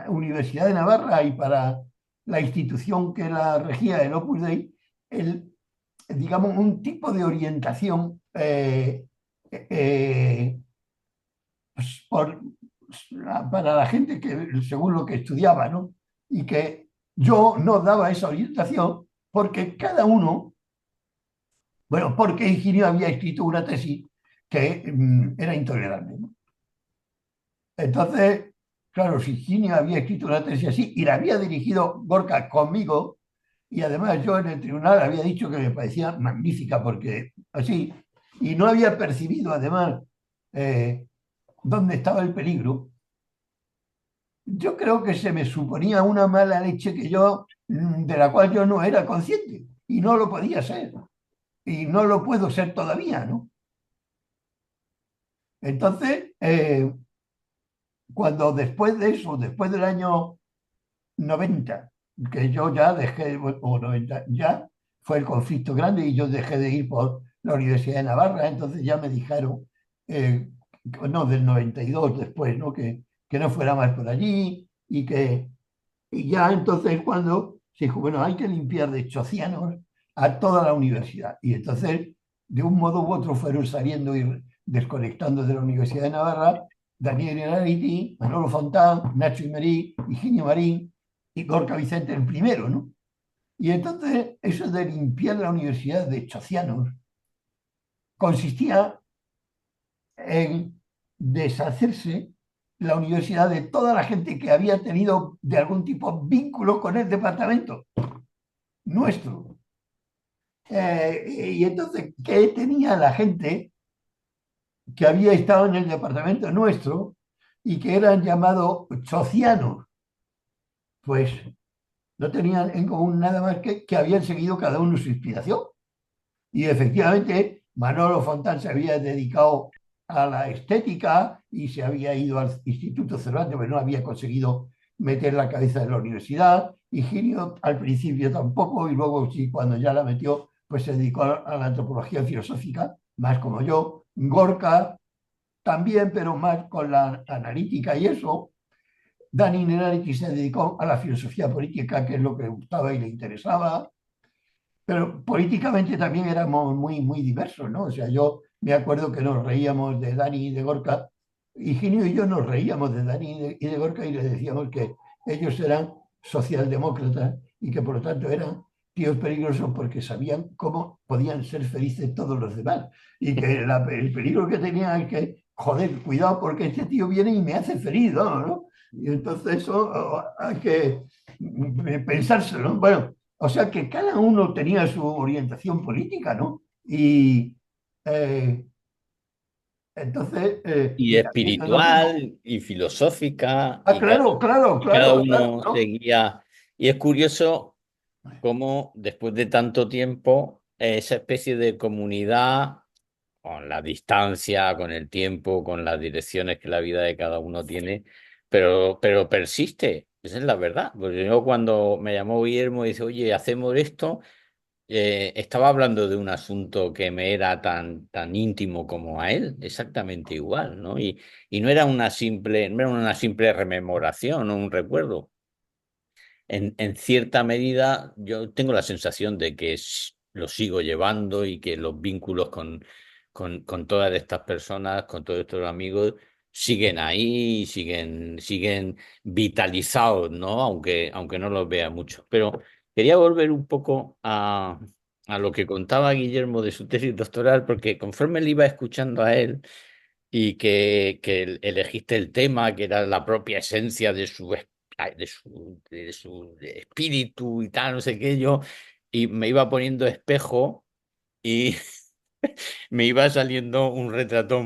Universidad de Navarra y para la institución que la regía, el Opus Dei, digamos, un tipo de orientación pues, para la gente que, según lo que estudiaba, ¿no? Y que yo no daba esa orientación porque cada uno, bueno, porque Higinio había escrito una tesis que era intolerable, ¿no? Entonces, claro, si Higinio había escrito una tesis así y la había dirigido Gorka conmigo, y además yo en el tribunal había dicho que me parecía magnífica porque así, y no había percibido además dónde estaba el peligro. Yo creo que se me suponía una mala leche de la cual yo no era consciente y no lo podía ser y no lo puedo ser todavía, ¿no? Entonces, cuando después de eso, después del año 90, que yo ya dejé, o 90, ya fue el conflicto grande y yo dejé de ir por la Universidad de Navarra, entonces ya me dijeron, no, del 92 después, ¿no? Que no fuera más por allí y ya entonces cuando se dijo, bueno, hay que limpiar de chocianos a toda la universidad. Y entonces, de un modo u otro, fueron saliendo y desconectando de la Universidad de Navarra Daniel Inarriti, Manolo Fontán, Nacho Imerí, Higinio Marín y Gorka Vicente el primero, ¿no? Y entonces, eso de limpiar la universidad de chocianos consistía en deshacerse la universidad de toda la gente que había tenido de algún tipo vínculo con el departamento nuestro. Y entonces, ¿qué tenía la gente que había estado en el departamento nuestro y que eran llamados chocianos? Pues no tenían en común nada más que habían seguido cada uno su inspiración. Y efectivamente, Manolo Fontán se había dedicado a la estética y se había ido al Instituto Cervantes, pero no había conseguido meter la cabeza en la universidad. Higinio al principio tampoco, y luego sí, cuando ya la metió, pues se dedicó a la antropología filosófica, más como yo. Gorka también, pero más con la analítica y eso. Dani Nerarity se dedicó a la filosofía política, que es lo que le gustaba y le interesaba, pero políticamente también éramos muy, muy diversos, ¿no? O sea, yo me acuerdo que nos reíamos de Dani y de Gorka, Higinio y yo nos reíamos de Dani y de Gorka y les decíamos que ellos eran socialdemócratas y que por lo tanto eran tíos peligrosos porque sabían cómo podían ser felices todos los demás y que el peligro que tenían es que, joder, cuidado porque este tío viene y me hace feliz, ¿no? Y entonces eso hay que pensárselo, ¿no? Bueno, o sea que cada uno tenía su orientación política, ¿no? Y eh, entonces, Y y también nos vimos. espiritual y filosófica, Ah, claro, claro, y cada claro, claro, uno ¿no? seguía. Y es curioso cómo después de tanto tiempo, esa especie de comunidad, con la distancia, con el tiempo, con las direcciones que la vida de cada uno tiene, pero persiste. Esa es la verdad. Porque yo cuando me llamó Guillermo y dice, oye, hacemos esto, estaba hablando de un asunto que me era tan íntimo como a él, exactamente igual, ¿no? Y no era una simple rememoración o un recuerdo. En cierta medida, yo tengo la sensación de que lo sigo llevando y que los vínculos con todas estas personas, con todos estos amigos, siguen ahí, siguen vitalizados, ¿no? Aunque no los vea mucho. Pero quería volver un poco a lo que contaba Guillermo de su tesis doctoral, porque conforme le iba escuchando a él, y que elegiste el tema, que era la propia esencia de su espíritu y tal, no sé qué, yo, y me iba poniendo espejo y me iba saliendo un retrato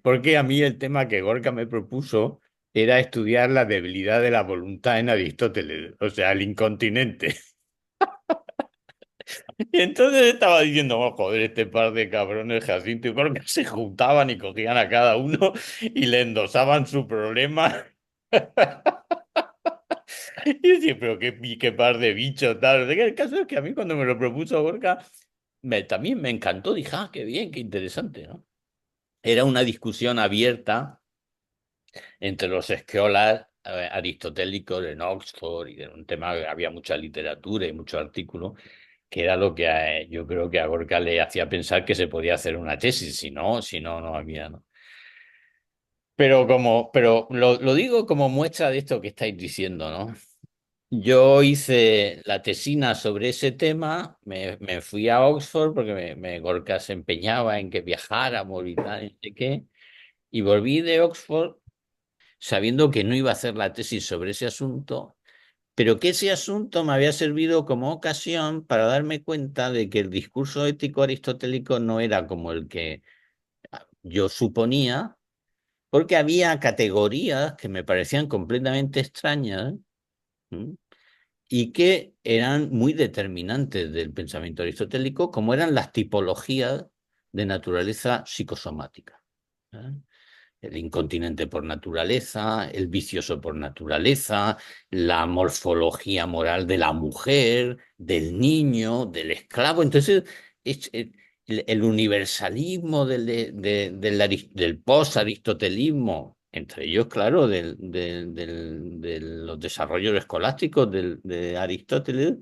porque a mí el tema que Gorka me propuso era estudiar la debilidad de la voluntad en Aristóteles, o sea, el incontinente. Y entonces estaba diciendo, oh, joder, este par de cabrones Jacinto y Gorka se juntaban y cogían a cada uno y le endosaban su problema. Y decía, pero qué par de bichos, tal. O sea, que el caso es que a mí cuando me lo propuso Gorka, también me encantó. Dije, ah, qué bien, qué interesante, ¿no? Era una discusión abierta entre los esquiolas aristotélicos en Oxford y de un tema que había mucha literatura y muchos artículos, que era lo que yo creo que a Gorka le hacía pensar que se podía hacer una tesis, si no, no había, ¿no? Pero lo digo como muestra de esto que estáis diciendo, ¿no? Yo hice la tesina sobre ese tema, me fui a Oxford porque Gorka se empeñaba en que viajáramos y tal, y no sé qué, y volví de Oxford sabiendo que no iba a hacer la tesis sobre ese asunto, pero que ese asunto me había servido como ocasión para darme cuenta de que el discurso ético aristotélico no era como el que yo suponía, porque había categorías que me parecían completamente extrañas. ¿M? Y que eran muy determinantes del pensamiento aristotélico, como eran las tipologías de naturaleza psicosomática. ¿Eh? El incontinente por naturaleza, el vicioso por naturaleza, la morfología moral de la mujer, del niño, del esclavo. Entonces, el universalismo del post-aristotelismo entre ellos, claro, de los desarrollos escolásticos de Aristóteles,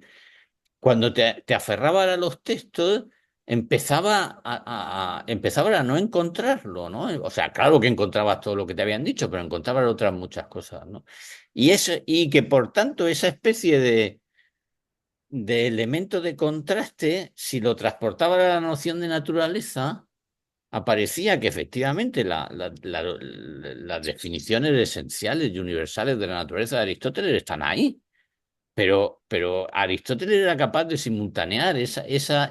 cuando te aferrabas a los textos, empezaba a no encontrarlo, ¿no? O sea, claro que encontrabas todo lo que te habían dicho, pero encontrabas otras muchas cosas, ¿no? Y que por tanto esa especie de elemento de contraste, si lo transportaba a la noción de naturaleza, aparecía que efectivamente las definiciones esenciales y universales de la naturaleza de Aristóteles están ahí. Pero Aristóteles era capaz de simultanear esa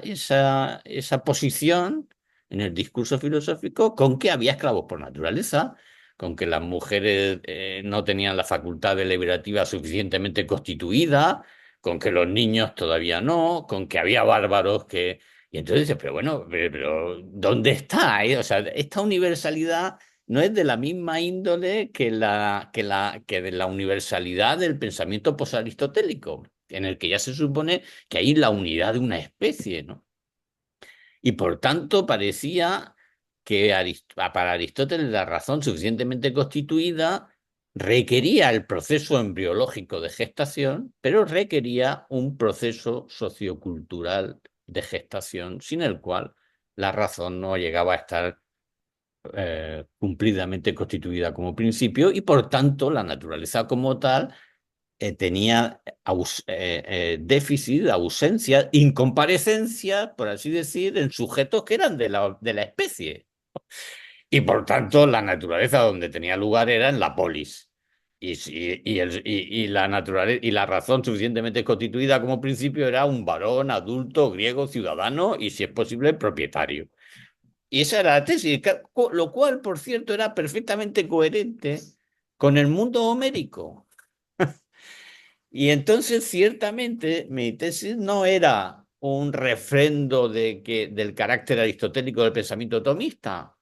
posición en el discurso filosófico con que había esclavos por naturaleza, con que las mujeres no tenían la facultad deliberativa suficientemente constituida, con que los niños todavía no, con que había bárbaros que... Y entonces dices, pero bueno, pero ¿dónde está? O sea, esta universalidad no es de la misma índole que de la universalidad del pensamiento posaristotélico, en el que ya se supone que hay la unidad de una especie, ¿no? Y por tanto parecía que para Aristóteles la razón suficientemente constituida requería el proceso embriológico de gestación, pero requería un proceso sociocultural de gestación, sin el cual la razón no llegaba a estar cumplidamente constituida como principio y por tanto la naturaleza como tal tenía déficit, ausencia, incomparecencia, por así decir, en sujetos que eran de la especie. Y por tanto la naturaleza donde tenía lugar era en la polis. La naturaleza y la razón suficientemente constituida como principio era un varón adulto, griego, ciudadano y, si es posible, propietario. Y esa era la tesis, lo cual, por cierto, era perfectamente coherente con el mundo homérico. Y entonces, ciertamente, mi tesis no era un refrendo del carácter aristotélico del pensamiento tomista,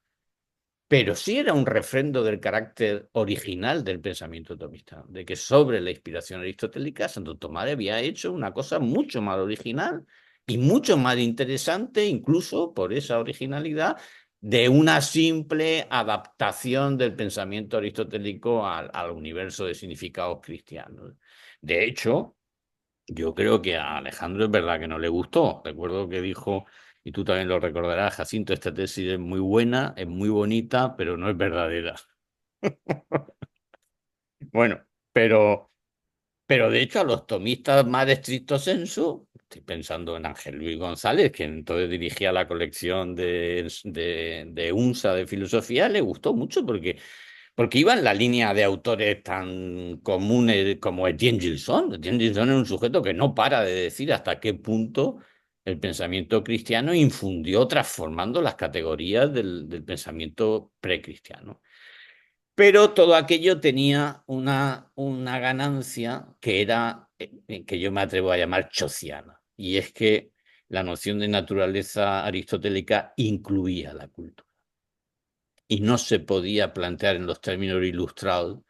pero sí era un refrendo del carácter original del pensamiento tomista, de que sobre la inspiración aristotélica Santo Tomás había hecho una cosa mucho más original y mucho más interesante, incluso por esa originalidad, de una simple adaptación del pensamiento aristotélico al universo de significados cristianos. De hecho, yo creo que a Alejandro es verdad que no le gustó. Recuerdo que dijo, y tú también lo recordarás, Jacinto, esta tesis es muy buena, es muy bonita, pero no es verdadera. Bueno, pero de hecho a los tomistas más estricto sensu, estoy pensando en Ángel Luis González, que entonces dirigía la colección de UNSA de filosofía, le gustó mucho porque iba en la línea de autores tan comunes como Etienne Gilson. Etienne Gilson es un sujeto que no para de decir hasta qué punto el pensamiento cristiano infundió transformando las categorías del pensamiento precristiano. Pero todo aquello tenía una ganancia que era, que yo me atrevo a llamar chociana, y es que la noción de naturaleza aristotélica incluía la cultura y no se podía plantear en los términos ilustrados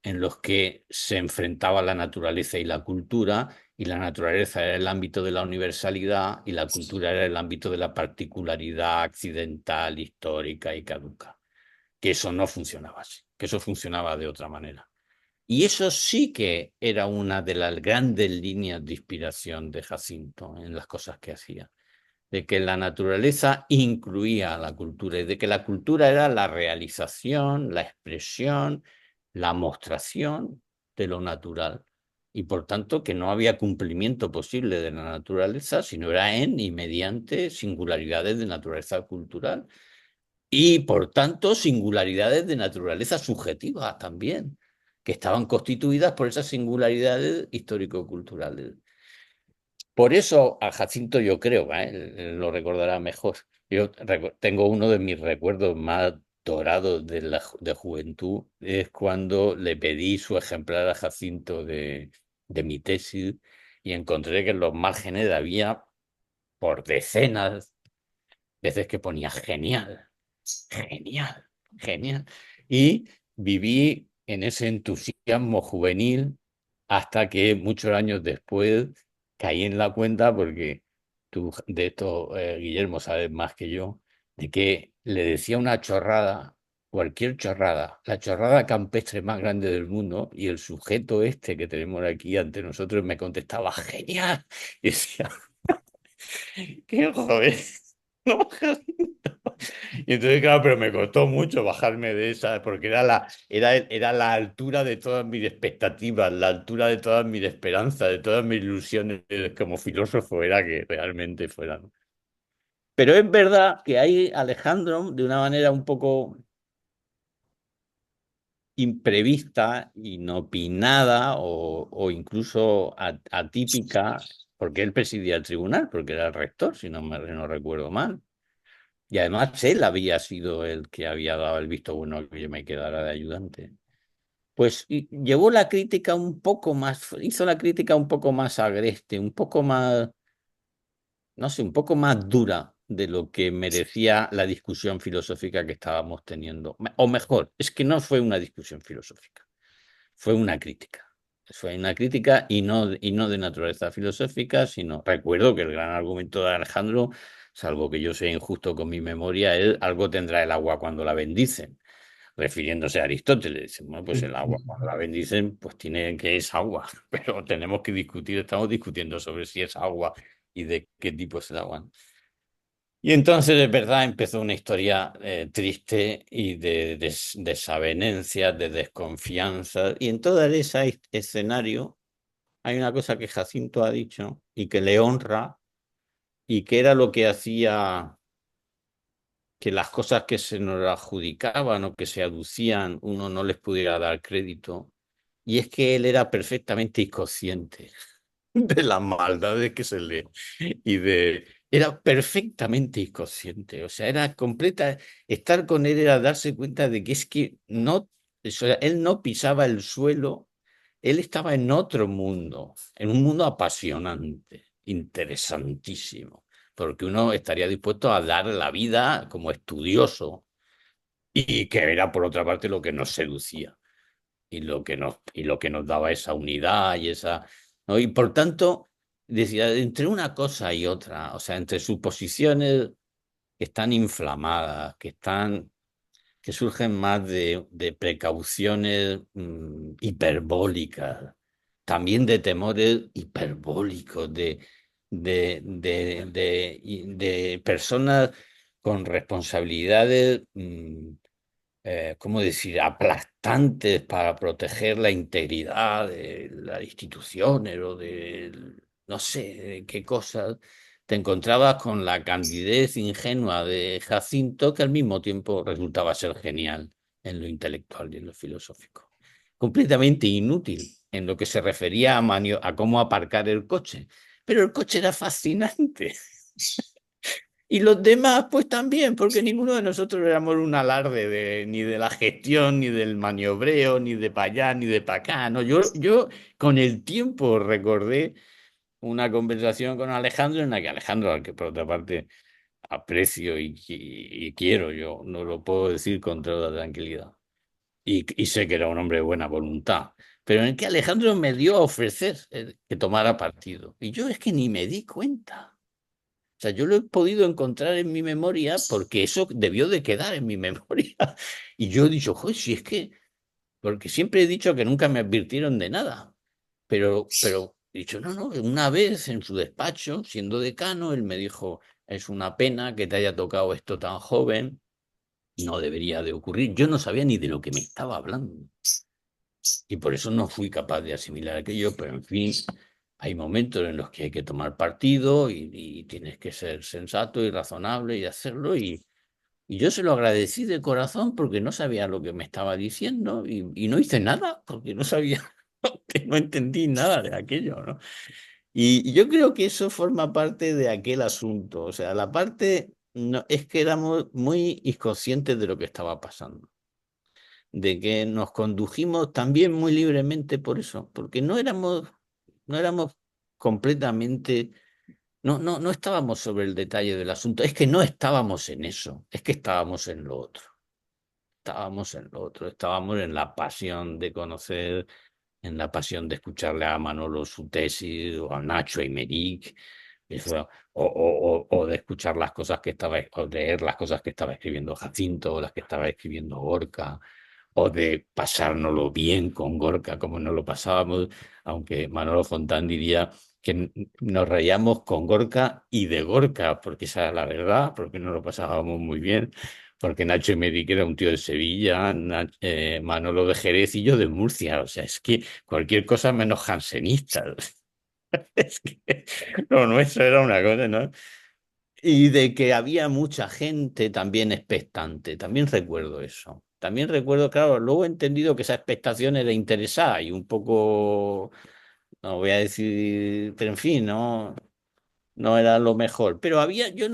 en los que se enfrentaba la naturaleza y la cultura, y la naturaleza era el ámbito de la universalidad y la cultura era el ámbito de la particularidad accidental, histórica y caduca. Que eso no funcionaba así, que eso funcionaba de otra manera. Y eso sí que era una de las grandes líneas de inspiración de Jacinto en las cosas que hacía, de que la naturaleza incluía a la cultura y de que la cultura era la realización, la expresión, la mostración de lo natural. Y por tanto que no había cumplimiento posible de la naturaleza, sino era en y mediante singularidades de naturaleza cultural. Y por tanto singularidades de naturaleza subjetiva también, que estaban constituidas por esas singularidades histórico-culturales. Por eso a Jacinto yo creo, él lo recordará mejor. Yo tengo uno de mis recuerdos más dorados de juventud, es cuando le pedí su ejemplar a Jacinto de mi tesis y encontré que en los márgenes había por decenas veces que ponía genial, genial, genial. Y viví en ese entusiasmo juvenil hasta que muchos años después caí en la cuenta, porque tú de esto, Guillermo, sabes más que yo, de que le decía una chorrada cualquier chorrada, la chorrada campestre más grande del mundo, y el sujeto este que tenemos aquí ante nosotros me contestaba, genial. Y decía, qué joven. No, Jacinto. Y entonces, claro, pero me costó mucho bajarme de esa, porque era la altura de todas mis expectativas, la altura de todas mis esperanzas, de todas mis ilusiones como filósofo, era que realmente fuera, ¿no? Pero es verdad que ahí Alejandro, de una manera un poco imprevista, inopinada o incluso atípica, porque él presidía el tribunal, porque era el rector, si no recuerdo mal. Y además él había sido el que había dado el visto bueno a que yo me quedara de ayudante. Pues llevó la crítica un poco más, hizo la crítica un poco más agreste, un poco más, no sé, un poco más dura de lo que merecía la discusión filosófica que estábamos teniendo. O mejor, es que no fue una discusión filosófica, fue una crítica. Fue una crítica y no de naturaleza filosófica, sino recuerdo que el gran argumento de Alejandro, salvo que yo sea injusto con mi memoria, es algo tendrá el agua cuando la bendicen, refiriéndose a Aristóteles. Dicen, bueno, pues el agua cuando la bendicen, pues tiene que es agua, pero tenemos que discutir, estamos discutiendo sobre si es agua y de qué tipo es el agua, ¿no? Y entonces, es verdad, empezó una historia triste y de desavenencias, de desconfianza. Y en todo ese escenario hay una cosa que Jacinto ha dicho y que le honra y que era lo que hacía que las cosas que se nos adjudicaban o que se aducían uno no les pudiera dar crédito. Y es que él era perfectamente inconsciente de las maldades que se le y de era perfectamente inconsciente, o sea, era completa, estar con él era darse cuenta de que es que no, o sea, él no pisaba el suelo, él estaba en otro mundo, en un mundo apasionante, interesantísimo, porque uno estaría dispuesto a dar la vida como estudioso y que era por otra parte lo que nos seducía y lo que nos daba esa unidad y esa, ¿no? Y por tanto, decía, entre una cosa y otra, o sea, entre suposiciones que están inflamadas, que surgen más de precauciones hiperbólicas, también de temores hiperbólicos, de personas con responsabilidades ¿cómo decir?, aplastantes para proteger la integridad de las instituciones o de, no sé, de qué cosas, te encontrabas con la candidez ingenua de Jacinto, que al mismo tiempo resultaba ser genial en lo intelectual y en lo filosófico. Completamente inútil en lo que se refería a cómo aparcar el coche. Pero el coche era fascinante. Y los demás, pues también, porque ninguno de nosotros éramos un alarde ni de la gestión, ni del maniobreo, ni de para allá, ni de para acá. No, yo con el tiempo recordé una conversación con Alejandro en la que Alejandro, al que por otra parte aprecio y quiero, yo no lo puedo decir con toda tranquilidad. Y sé que era un hombre de buena voluntad, pero en el que Alejandro me dio a ofrecer que tomara partido. Y yo es que ni me di cuenta. O sea, yo lo he podido encontrar en mi memoria porque eso debió de quedar en mi memoria. Y yo he dicho, joder, si es que, porque siempre he dicho que nunca me advirtieron de nada. Pero he dicho, no, no, una vez en su despacho, siendo decano, él me dijo, es una pena que te haya tocado esto tan joven, no debería de ocurrir. Yo no sabía ni de lo que me estaba hablando. Y por eso no fui capaz de asimilar aquello, pero en fin, hay momentos en los que hay que tomar partido y tienes que ser sensato y razonable y hacerlo. Y yo se lo agradecí de corazón porque no sabía lo que me estaba diciendo y no hice nada porque no sabía, que no entendí nada de aquello, ¿no? Y yo creo que eso forma parte de aquel asunto. O sea, la parte no, es que éramos muy inconscientes de lo que estaba pasando, de que nos condujimos también muy libremente por eso, porque no éramos completamente, no estábamos sobre el detalle del asunto, es que no estábamos en eso, es que estábamos en lo otro, estábamos en la pasión de conocer, en la pasión de escucharle a Manolo su tesis, o a Nacho Aymeric, Eso, o de escuchar las cosas que estaba, o leer las cosas que estaba escribiendo Jacinto, o las que estaba escribiendo Gorka, o de pasárnoslo bien con Gorka, como nos lo pasábamos, aunque Manolo Fontán diría que nos reíamos con Gorka y de Gorka, porque esa era la verdad, porque nos lo pasábamos muy bien, porque Nacho Emery, que era un tío de Sevilla, Manolo de Jerez y yo de Murcia, o sea, es que cualquier cosa menos jansenista. Es que lo nuestro era una cosa, ¿no? Y de que había mucha gente también expectante, también recuerdo eso. También recuerdo, claro, luego he entendido que esa expectación era interesada y un poco, no voy a decir, pero en fin, no era lo mejor. Pero había, yo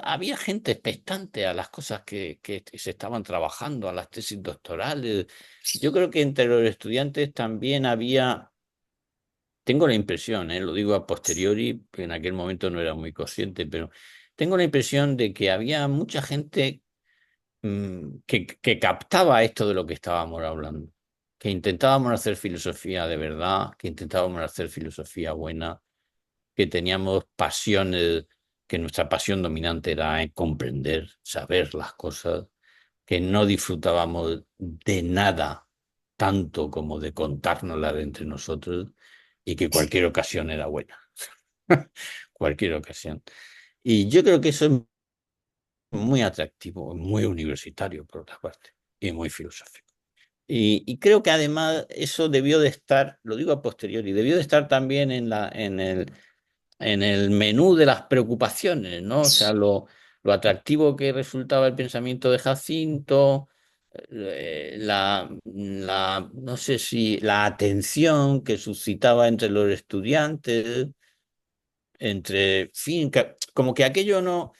había gente expectante a las cosas que se estaban trabajando, a las tesis doctorales. Yo creo que entre los estudiantes también había, tengo la impresión, lo digo a posteriori, que en aquel momento no era muy consciente, pero tengo la impresión de que había mucha gente que captaba esto de lo que estábamos hablando, que intentábamos hacer filosofía de verdad, que intentábamos hacer filosofía buena, que teníamos pasiones, que nuestra pasión dominante era comprender, saber las cosas, que no disfrutábamos de nada tanto como de contárnoslas entre nosotros y que cualquier ocasión era buena. Cualquier ocasión. Y yo creo que eso es muy atractivo, muy universitario por otra parte, y muy filosófico. Y creo que además eso debió de estar, lo digo a posteriori, debió de estar también en el menú de las preocupaciones, ¿no? O sea, lo atractivo que resultaba el pensamiento de Jacinto, no sé si la atención que suscitaba entre los estudiantes, entre, fin, como que aquello no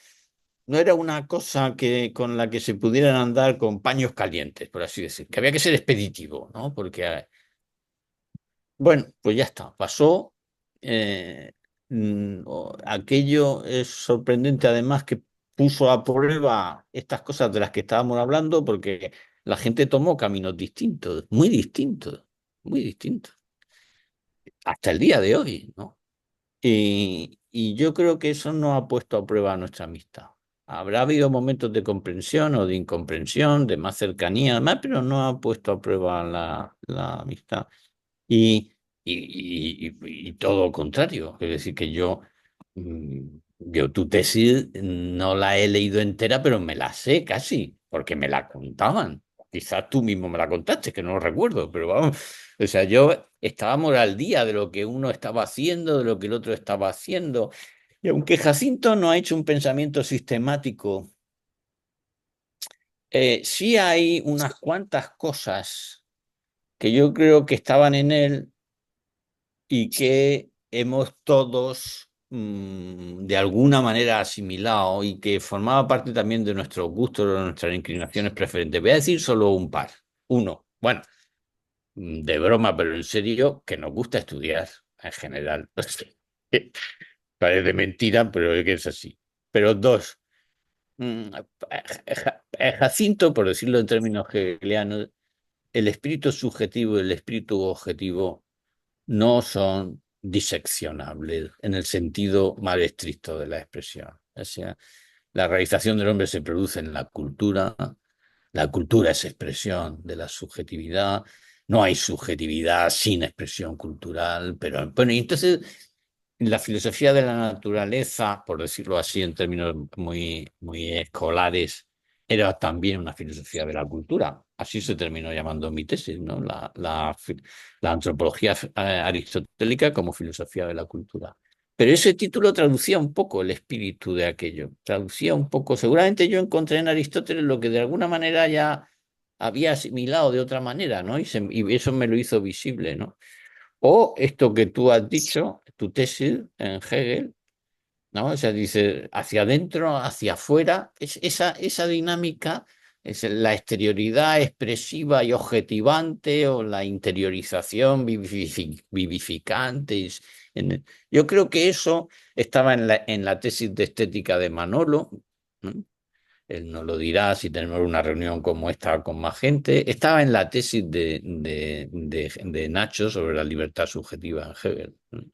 era una cosa con la que se pudieran andar con paños calientes, por así decir, que había que ser expeditivo, ¿no? Porque, bueno, pues ya está, pasó. eh, Aquello es sorprendente además que puso a prueba estas cosas de las que estábamos hablando porque la gente tomó caminos distintos, muy distintos, hasta el día de hoy, ¿no? Y yo creo que eso no ha puesto a prueba nuestra amistad. Habrá habido momentos de comprensión o de incomprensión, de más cercanía, además, pero no ha puesto a prueba la amistad. Y, y todo lo contrario. Es decir, que yo tu tesis no la he leído entera, pero me la sé casi, porque me la contaban. Quizás tú mismo me la contaste, que no lo recuerdo, pero vamos. O sea, estábamos al día de lo que uno estaba haciendo, de lo que el otro estaba haciendo. Y aunque Jacinto no ha hecho un pensamiento sistemático, sí hay unas cuantas cosas que yo creo que estaban en él y que hemos todos de alguna manera asimilado y que formaba parte también de nuestros gustos, de nuestras inclinaciones preferentes. Voy a decir solo un par. Uno, bueno, de broma, pero en serio, que nos gusta estudiar en general. Parece mentira, pero es que es así. Pero dos, mm, Jacinto, por decirlo en términos hegelianos, el espíritu subjetivo y el espíritu objetivo no son diseccionables en el sentido más estricto de la expresión. O sea, la realización del hombre se produce en la cultura es expresión de la subjetividad, no hay subjetividad sin expresión cultural, pero bueno, y entonces la filosofía de la naturaleza, por decirlo así en términos muy, muy escolares, era también una filosofía de la cultura. Así se terminó llamando mi tesis, ¿no? La antropología aristotélica como filosofía de la cultura. Pero ese título traducía un poco el espíritu de aquello, traducía un poco, seguramente yo encontré en Aristóteles lo que de alguna manera ya había asimilado de otra manera, ¿no? Y eso me lo hizo visible, ¿no? O esto que tú has dicho, tu tesis en Hegel, ¿no? O sea, dice hacia adentro, hacia afuera, esa dinámica es la exterioridad expresiva y objetivante o la interiorización vivificante. Yo creo que eso estaba en la tesis de estética de Manolo, ¿no? Él nos lo dirá si tenemos una reunión como esta con más gente. Estaba en la tesis de Nacho sobre la libertad subjetiva en Hegel, ¿no?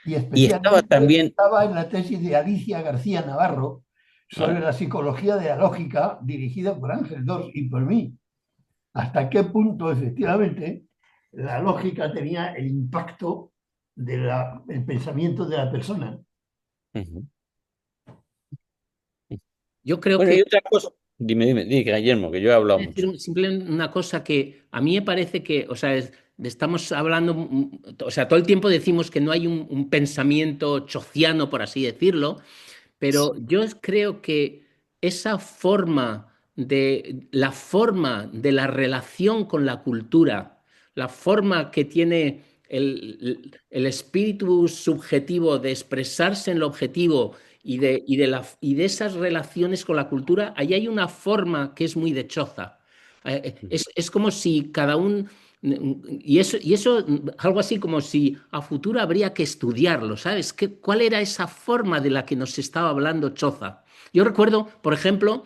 Y Y estaba especialmente también, estaba en la tesis de Alicia García Navarro sobre ah, la psicología de la lógica, dirigida por Ángel Dors y por mí. Hasta qué punto efectivamente la lógica tenía el impacto del pensamiento de la persona. ujú. Yo creo Bueno, que y otra cosa, dime, Guillermo, que yo he hablado decir mucho. simplemente una cosa que a mí me parece que, o sea, estamos hablando, o sea, todo el tiempo decimos que no hay un pensamiento chociano, por así decirlo, pero yo creo que esa forma de la relación con la cultura, la forma que tiene el espíritu subjetivo de expresarse en lo objetivo y de esas relaciones con la cultura, ahí hay una forma que es muy de choza. Es como si cada uno. Y eso, algo así como si a futuro habría que estudiarlo, ¿sabes? ¿Cuál era esa forma de la que nos estaba hablando Choza? Yo recuerdo, por ejemplo,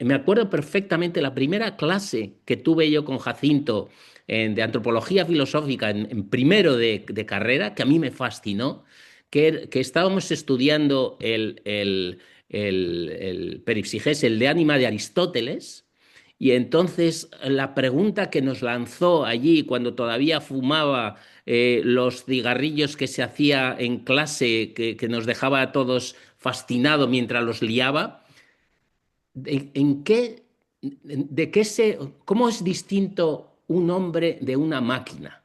me acuerdo perfectamente la primera clase que tuve yo con Jacinto de antropología filosófica en primero de carrera, que a mí me fascinó, que estábamos estudiando el Peripsiges, el de ánima de Aristóteles. Y entonces la pregunta que nos lanzó allí cuando todavía fumaba los cigarrillos que se hacía en clase, que nos dejaba a todos fascinados mientras los liaba, ¿en qué, de qué cómo es distinto un hombre de una máquina?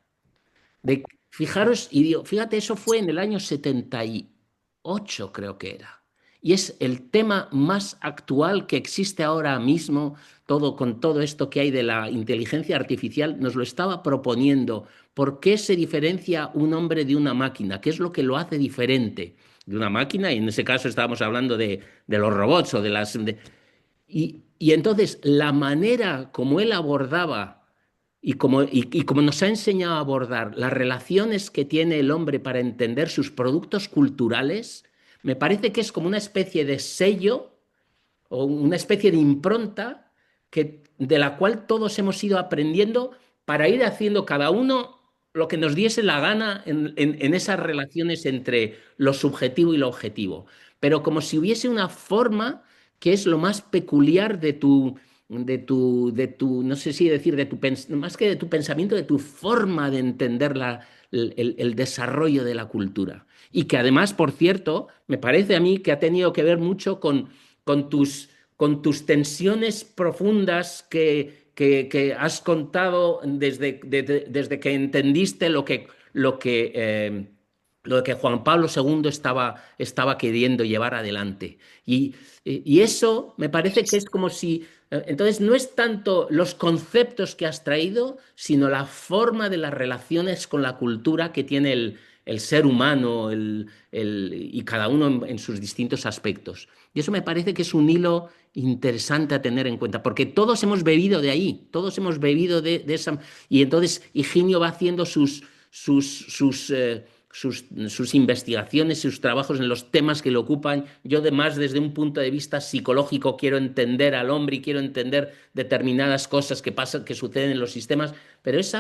Fijaros, y digo, fíjate, eso fue en el año 78, creo que era. Y es el tema más actual que existe ahora mismo, todo con todo esto que hay de la inteligencia artificial, nos lo estaba proponiendo. ¿Por qué se diferencia un hombre de una máquina? ¿Qué es lo que lo hace diferente de una máquina? Y en ese caso estábamos hablando de los robots o de las. Y entonces la manera como él abordaba y como nos ha enseñado a abordar las relaciones que tiene el hombre para entender sus productos culturales, me parece que es como una especie de sello o una especie de impronta de la cual todos hemos ido aprendiendo para ir haciendo cada uno lo que nos diese la gana en esas relaciones entre lo subjetivo y lo objetivo. Pero como si hubiese una forma que es lo más peculiar no sé si decir, más que de tu pensamiento, de tu forma de entender el desarrollo de la cultura. Y que además, por cierto, me parece a mí que ha tenido que ver mucho con tus, con tus tensiones profundas que has contado desde que entendiste lo que Juan Pablo II estaba queriendo llevar adelante. Y eso me parece que es como si. Entonces, no es tanto los conceptos que has traído, sino la forma de las relaciones con la cultura que tiene el ser humano y cada uno en sus distintos aspectos. Y eso me parece que es un hilo interesante a tener en cuenta, porque todos hemos bebido de ahí, todos hemos bebido de esa. Y entonces Higinio va haciendo sus investigaciones, sus trabajos en los temas que le ocupan. Yo además desde un punto de vista psicológico quiero entender al hombre y quiero entender determinadas cosas que pasan, que suceden en los sistemas, pero es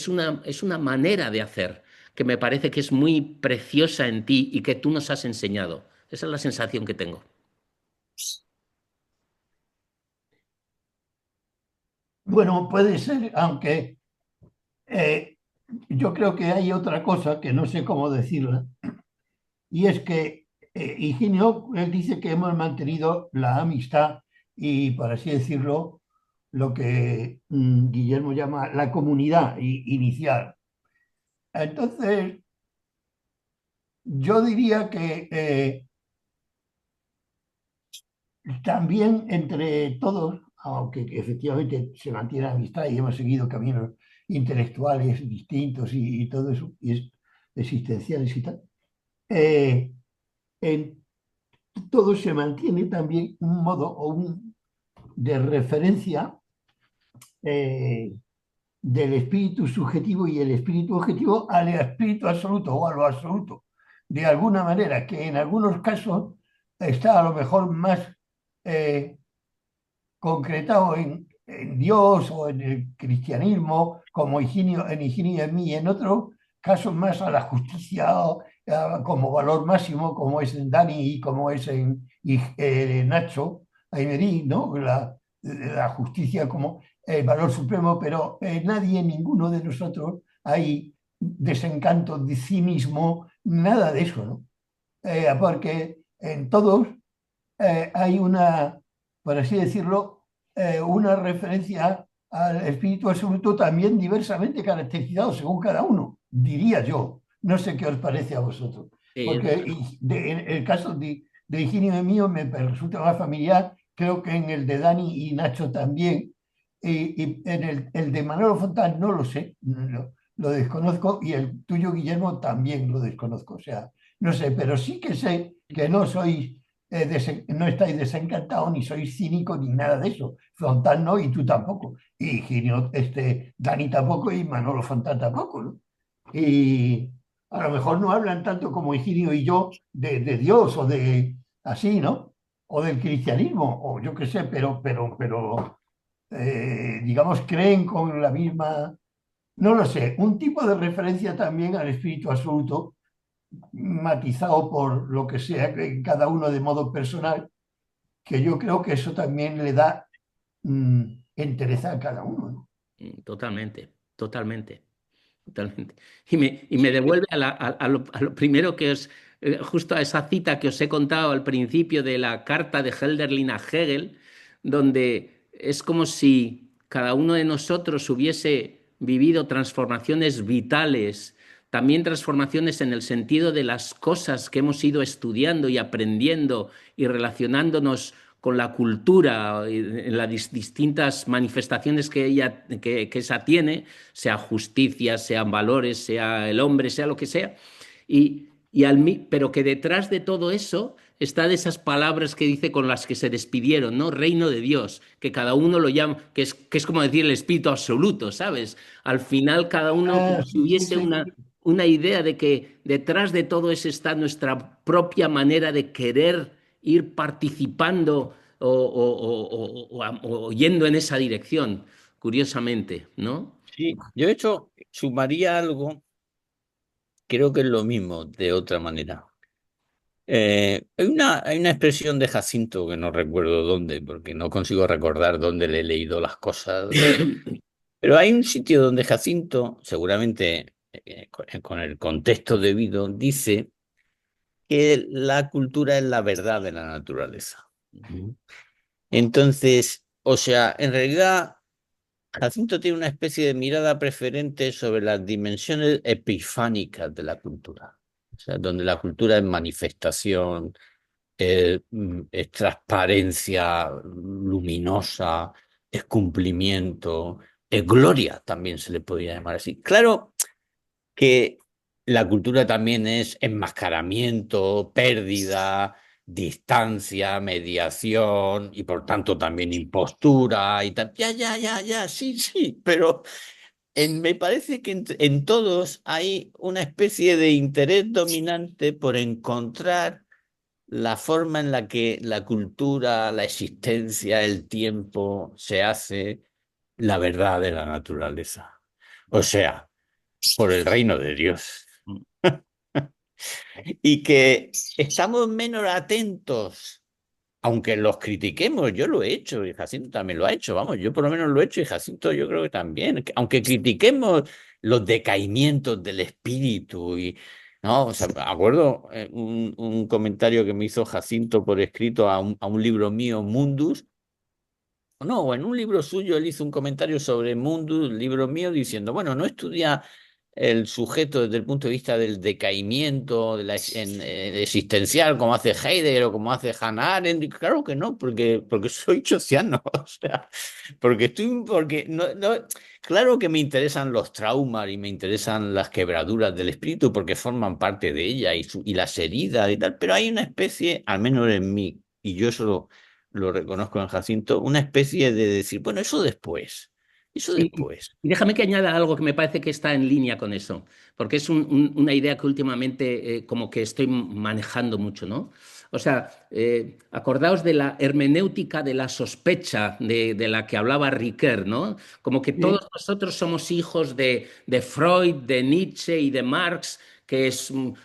una manera de hacer que me parece que es muy preciosa en ti y que tú nos has enseñado. Esa es la sensación que tengo. Bueno, puede ser, aunque eh, yo creo que hay otra cosa que no sé cómo decirla, y es que Higinio, él dice que hemos mantenido la amistad y, por así decirlo, lo que Guillermo llama la comunidad inicial. Entonces, yo diría que también entre todos, aunque efectivamente se mantiene la amistad y hemos seguido caminos intelectuales distintos y todo eso, existenciales y tal, eh, en todo se mantiene también un modo de referencia eh, del espíritu subjetivo y el espíritu objetivo al espíritu absoluto o a lo absoluto. De alguna manera, que en algunos casos está a lo mejor más eh, concretado en Dios o en el cristianismo, como en Higinio y en mí, y en otros casos más a la justicia como valor máximo, como es en Dani y como es en Nacho Aymerí, ¿no? La justicia como el valor supremo, pero nadie, ninguno de nosotros hay desencanto, de cinismo, nada de eso, ¿no? Porque en todos hay una, por así decirlo, una referencia al espíritu absoluto también diversamente caracterizado según cada uno, diría yo. No sé qué os parece a vosotros. Eh, Porque en el caso de Higinio y mío me resulta más familiar, creo que en el de Dani y Nacho también, y en el de Manolo Fontán no lo sé, lo desconozco, y el tuyo, Guillermo, también lo desconozco. O sea, no sé, pero sí que sé que no sois no estáis desencantados, ni sois cínicos, ni nada de eso. Fontán no, y tú tampoco. Y Ginio, Dani tampoco, y Manolo Fontán tampoco, ¿no? Y a lo mejor no hablan tanto como Higinio y yo de Dios o de así, ¿no? O del cristianismo, o yo qué sé, pero digamos, creen con la misma, no lo sé, un tipo de referencia también al espíritu absoluto matizado por lo que sea en cada uno de modo personal, que yo creo que eso también le da entereza a cada uno, ¿no? Totalmente, totalmente. Totalmente. Y me devuelve a lo primero que justo a esa cita que os he contado al principio de la carta de Hölderlin a Hegel, donde es como si cada uno de nosotros hubiese vivido transformaciones vitales, también transformaciones en el sentido de las cosas que hemos ido estudiando y aprendiendo y relacionándonos con la cultura, en las distintas manifestaciones que esa tiene, sea justicia, sean valores, sea el hombre, sea lo que sea, pero que detrás de todo eso está de esas palabras que dice con las que se despidieron, ¿no? Reino de Dios, que cada uno lo llama, que es como decir el espíritu absoluto, ¿sabes? Al final cada uno como Ah, si sí, sí, hubiese sí. una idea de que detrás de todo eso está nuestra propia manera de querer ir participando o yendo en esa dirección, curiosamente, ¿no? Sí, yo de hecho sumaría algo, creo que es lo mismo de otra manera. Hay una expresión de Jacinto que no recuerdo dónde, porque no consigo recordar dónde le he leído las cosas, pero hay un sitio donde Jacinto, seguramente con el contexto debido, dice que la cultura es la verdad de la naturaleza. Entonces, o sea, en realidad Jacinto tiene una especie de mirada preferente sobre las dimensiones epifánicas de la cultura. O sea, donde la cultura es manifestación, es transparencia luminosa, es cumplimiento, es gloria, también se le podría llamar así. Claro que la cultura también es enmascaramiento, pérdida, distancia, mediación y por tanto también impostura y tal. Ya, ya, ya, ya, sí, sí, pero me parece que en todos hay una especie de interés dominante por encontrar la forma en la que la cultura, la existencia, el tiempo se hace la verdad de la naturaleza. O sea, por el reino de Dios. Y que estamos menos atentos, aunque los critiquemos, yo lo he hecho y Jacinto también lo ha hecho, vamos, yo por lo menos lo he hecho y Jacinto yo creo que también, aunque critiquemos los decaimientos del espíritu y... No, o sea, me acuerdo un comentario que me hizo Jacinto por escrito a un libro mío, Mundus. No, en un libro suyo él hizo un comentario sobre Mundus, un libro mío, diciendo, bueno, no estudia el sujeto desde el punto de vista del decaimiento de existencial, como hace Heidegger o como hace Hannah Arendt. Y claro que no, porque soy chociano, o sea, porque claro que me interesan los traumas y me interesan las quebraduras del espíritu porque forman parte de ella y las heridas y tal, pero hay una especie, al menos en mí, y yo eso lo reconozco en Jacinto, una especie de decir, bueno, eso Sí, y después. déjame que añada algo que me parece que está en línea con eso, porque es una idea que últimamente como que estoy manejando mucho, ¿no? O sea, acordaos de la hermenéutica de la sospecha de la que hablaba Ricoeur, ¿no? Como que todos Sí, nosotros somos hijos de Freud, de Nietzsche y de Marx,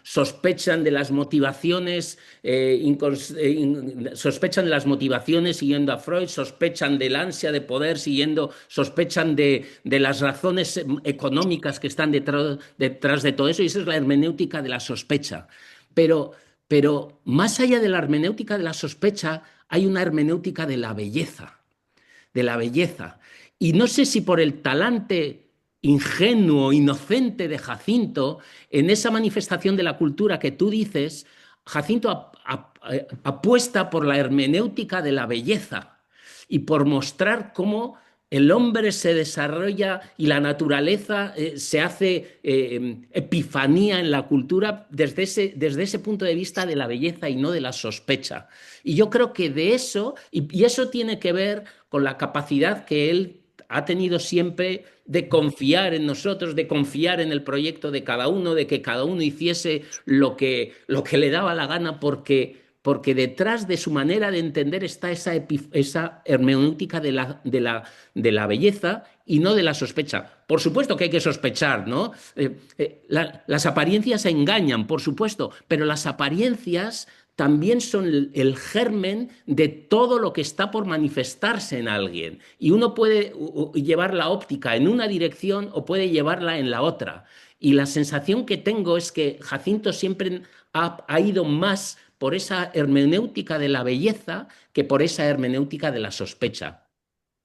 sospechan de las motivaciones, sospechan de las motivaciones siguiendo a Freud, sospechan del ansia de poder sospechan de las razones económicas que están detrás de todo eso, y esa es la hermenéutica de la sospecha. Pero, pero más allá de la hermenéutica de la sospecha, hay una hermenéutica de la belleza, de la belleza. Y no sé si por el talante ingenuo, inocente de Jacinto, en esa manifestación de la cultura que tú dices, Jacinto apuesta por la hermenéutica de la belleza y por mostrar cómo el hombre se desarrolla y la naturaleza se hace epifanía en la cultura desde ese punto de vista de la belleza y no de la sospecha. Y yo creo que de eso, y eso tiene que ver con la capacidad que él ha tenido siempre de confiar en nosotros, de confiar en el proyecto de cada uno, de que cada uno hiciese lo que le daba la gana, porque detrás de su manera de entender está esa hermenéutica de la belleza y no de la sospecha. Por supuesto que hay que sospechar, ¿no? Las apariencias engañan, por supuesto, pero las apariencias también son el germen de todo lo que está por manifestarse en alguien. Y uno puede llevar la óptica en una dirección o puede llevarla en la otra. Y la sensación que tengo es que Jacinto siempre ha ido más por esa hermenéutica de la belleza que por esa hermenéutica de la sospecha.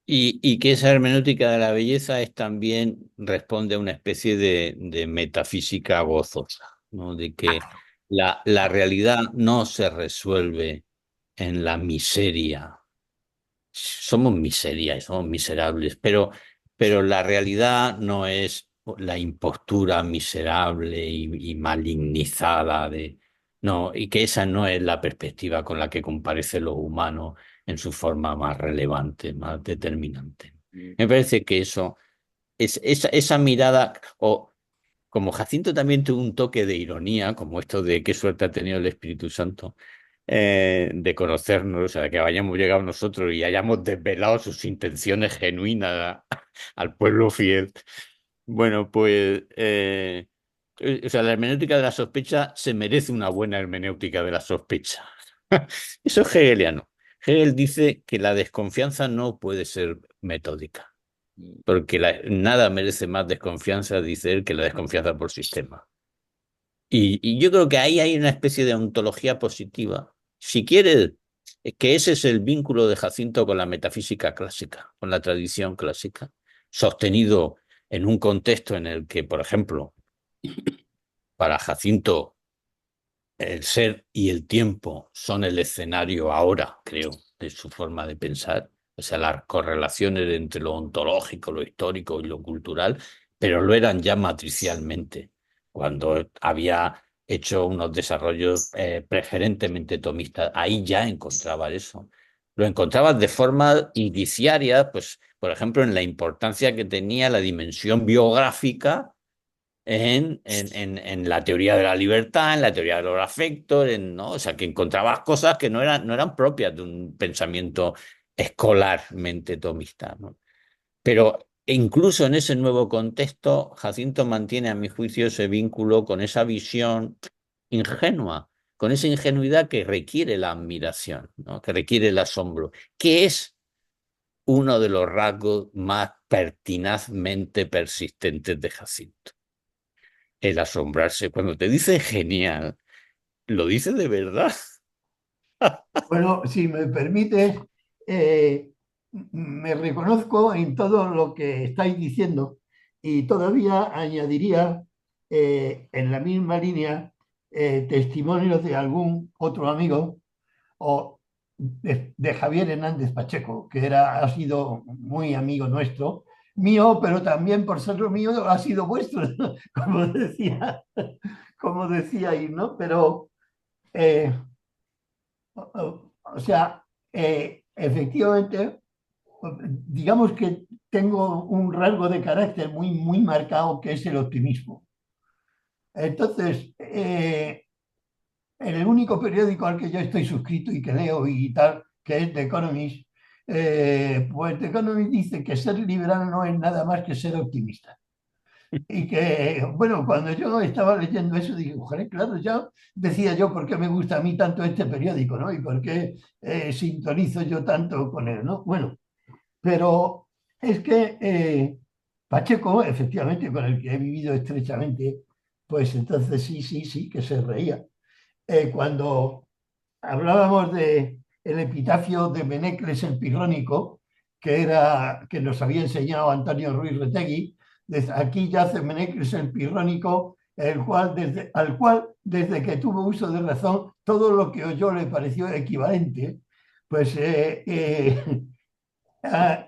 Y que esa hermenéutica de la belleza es también responde a una especie de metafísica gozosa, ¿no? De que la realidad no se resuelve en la miseria. Somos miseria y somos miserables, pero la realidad no es la impostura miserable y malignizada de... No, y que esa no es la perspectiva con la que comparece lo humano en su forma más relevante, más determinante. Me parece que eso, esa mirada, o como Jacinto también tuvo un toque de ironía, como esto de qué suerte ha tenido el Espíritu Santo, de conocernos, o sea, que hayamos llegado nosotros y hayamos desvelado sus intenciones genuinas al pueblo fiel. Bueno, pues, o sea, la hermenéutica de la sospecha se merece una buena hermenéutica de la sospecha. Eso es hegeliano. Hegel dice que la desconfianza no puede ser metódica, porque nada merece más desconfianza, dice él, que la desconfianza por sistema. Y yo creo que ahí hay una especie de ontología positiva. Si quieres, que ese es el vínculo de Jacinto con la metafísica clásica, con la tradición clásica, sostenido en un contexto en el que, por ejemplo, para Jacinto el ser y el tiempo son el escenario ahora, creo, de su forma de pensar, o sea, las correlaciones entre lo ontológico, lo histórico y lo cultural, pero lo eran ya matricialmente, cuando había hecho unos desarrollos preferentemente tomistas, ahí ya encontraba eso. Lo encontrabas de forma indiciaria, pues, por ejemplo, en la importancia que tenía la dimensión biográfica en la teoría de la libertad, en la teoría de los afectos, ¿no? O sea, que encontrabas cosas que no eran propias de un pensamiento escolarmente tomista, ¿no? Pero incluso en ese nuevo contexto, Jacinto mantiene, a mi juicio, ese vínculo con esa visión ingenua, con esa ingenuidad que requiere la admiración, ¿no? Que requiere el asombro, que es uno de los rasgos más pertinazmente persistentes de Jacinto. El asombrarse. Cuando te dice genial, lo dice de verdad. Bueno, si me permite, me reconozco en todo lo que estáis diciendo y todavía añadiría en la misma línea testimonios de algún otro amigo o de Javier Hernández Pacheco, que ha sido muy amigo nuestro, mío, pero también por ser lo mío ha sido vuestro, ¿no? Como decíais, ¿no? Pero eh, o sea, efectivamente, digamos que tengo un rasgo de carácter muy marcado que es el optimismo. Entonces, en el único periódico al que yo estoy suscrito y que leo y tal, que es The Economist, pues The Economist dice que ser liberal no es nada más que ser optimista. Y que, bueno, cuando yo estaba leyendo eso, dije, ojalá, claro, ya decía yo por qué me gusta a mí tanto este periódico, ¿no? Y por qué sintonizo yo tanto con él, ¿no? Bueno, pero es que Pacheco, efectivamente, con el que he vivido estrechamente, pues entonces sí, sí, sí, que se reía. Cuando hablábamos de el epitafio de Menecles el Pirrónico, que nos había enseñado Antonio Ruiz Retegui, desde aquí yace Menecles el Pirrónico, al cual, desde que tuvo uso de razón, todo lo que oyó le pareció equivalente. Pues ah,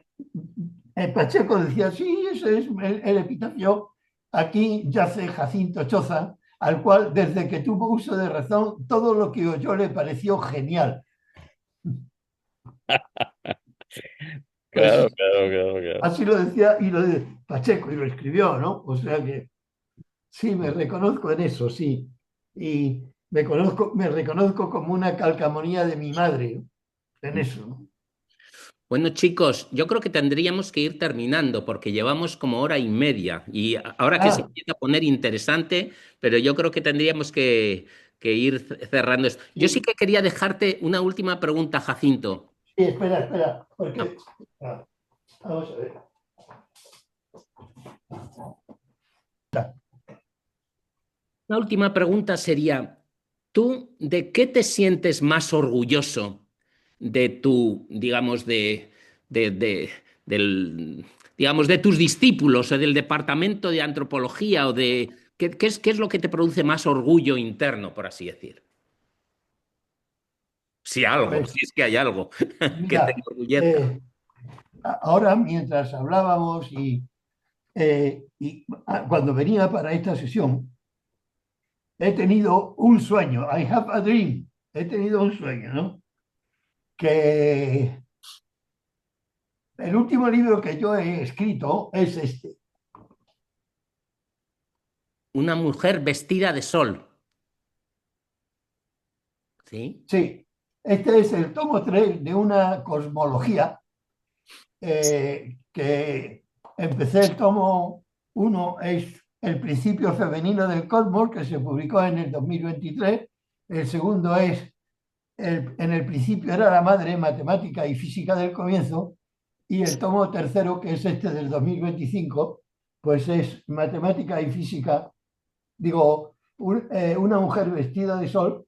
Pacheco decía, sí, ese es el epitafio. Aquí yace Jacinto Choza, al cual, desde que tuvo uso de razón, todo lo que oyó le pareció genial. Claro, Pues claro, claro, claro. así lo decía y lo de Pacheco y lo escribió, ¿no? O sea que sí, me reconozco en eso, sí. Y me reconozco como una calcamonía de mi madre en eso, ¿no? Bueno, chicos, yo creo que tendríamos que ir terminando porque llevamos como hora y media y ahora que se Ah, empieza a poner interesante, pero yo creo que tendríamos que ir cerrando esto. Yo sí sí, que quería dejarte una última pregunta, Jacinto. sí, espera, espera, No, porque vamos a ver. la última pregunta sería, ¿tú de qué te sientes más orgulloso de tu, digamos, de- del, digamos, de tus discípulos o del departamento de antropología o de qué es lo que te produce más orgullo interno, por así decir? Si algo, Pues si es que hay algo que te mira, enorgullezca. ahora mientras hablábamos cuando venía para esta sesión, he tenido un sueño, I have a dream, he tenido un sueño, ¿no? Que el último libro que yo he escrito es este. Una mujer vestida de sol, ¿sí? Sí, este es el tomo 3 de una cosmología que empecé el tomo uno es El principio femenino del cosmos, que se publicó en el 2023. El segundo es En el principio era la madre matemática y física del comienzo. Y el tomo tercero, que es este del 2025, pues es matemática y física, digo, una mujer vestida de sol,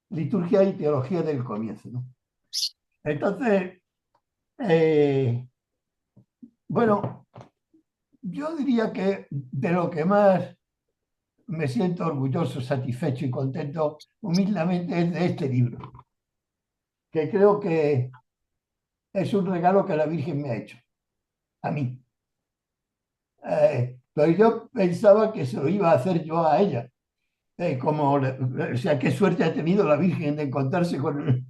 liturgia y teología del comienzo, ¿no? Entonces, eh, bueno, yo diría que de lo que más me siento orgulloso, satisfecho y contento humildemente es de este libro, que creo que es un regalo que la Virgen me ha hecho, a mí. Pero yo pensaba que se lo iba a hacer yo a ella. O sea, qué suerte ha tenido la Virgen de encontrarse con...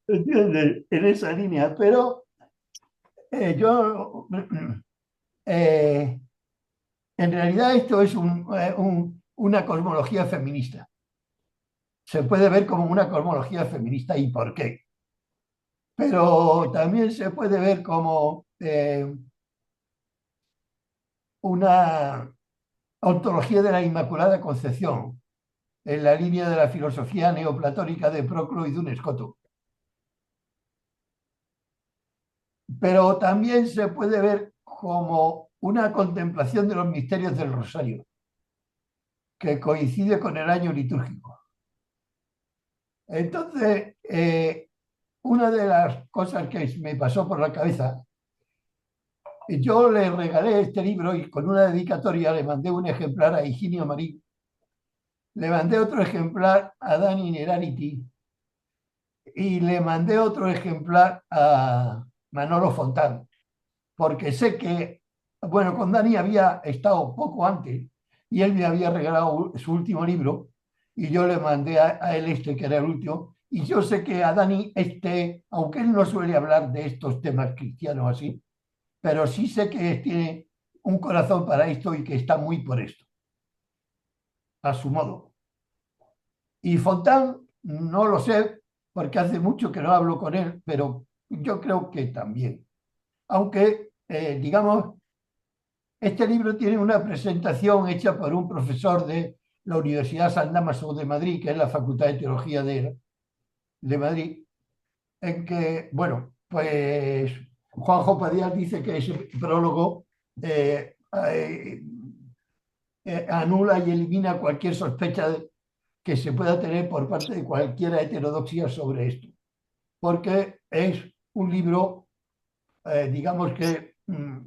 ¿Entiendes? En esa línea. Pero yo... eh, en realidad esto es una cosmología feminista. Se puede ver como una cosmología feminista y por qué. Pero también se puede ver como una ontología de la Inmaculada Concepción, en la línea de la filosofía neoplatónica de Proclo y Duns Scotus. Pero también se puede ver como una contemplación de los misterios del Rosario, que coincide con el año litúrgico. Entonces, una de las cosas que me pasó por la cabeza, yo le regalé este libro y con una dedicatoria le mandé un ejemplar a Higinio Marín, le mandé otro ejemplar a Dani Nerarity y le mandé otro ejemplar a Manolo Fontán, porque sé que, bueno, con Dani había estado poco antes y él me había regalado su último libro y yo le mandé a él este, que era el último. Y yo sé que a Dani, aunque él no suele hablar de estos temas cristianos así, pero sí sé que tiene un corazón para esto y que está muy por esto, a su modo. Y Fontán, no lo sé, porque hace mucho que no hablo con él, pero yo creo que también. Aunque, digamos, Este libro tiene una presentación hecha por un profesor de la Universidad San Dámaso de Madrid, que es la Facultad de Teología de Madrid, en que, bueno, pues Juanjo Padilla dice que ese prólogo eh, eh, anula y elimina cualquier sospecha que se pueda tener por parte de cualquiera heterodoxia sobre esto, porque es un libro, digamos que,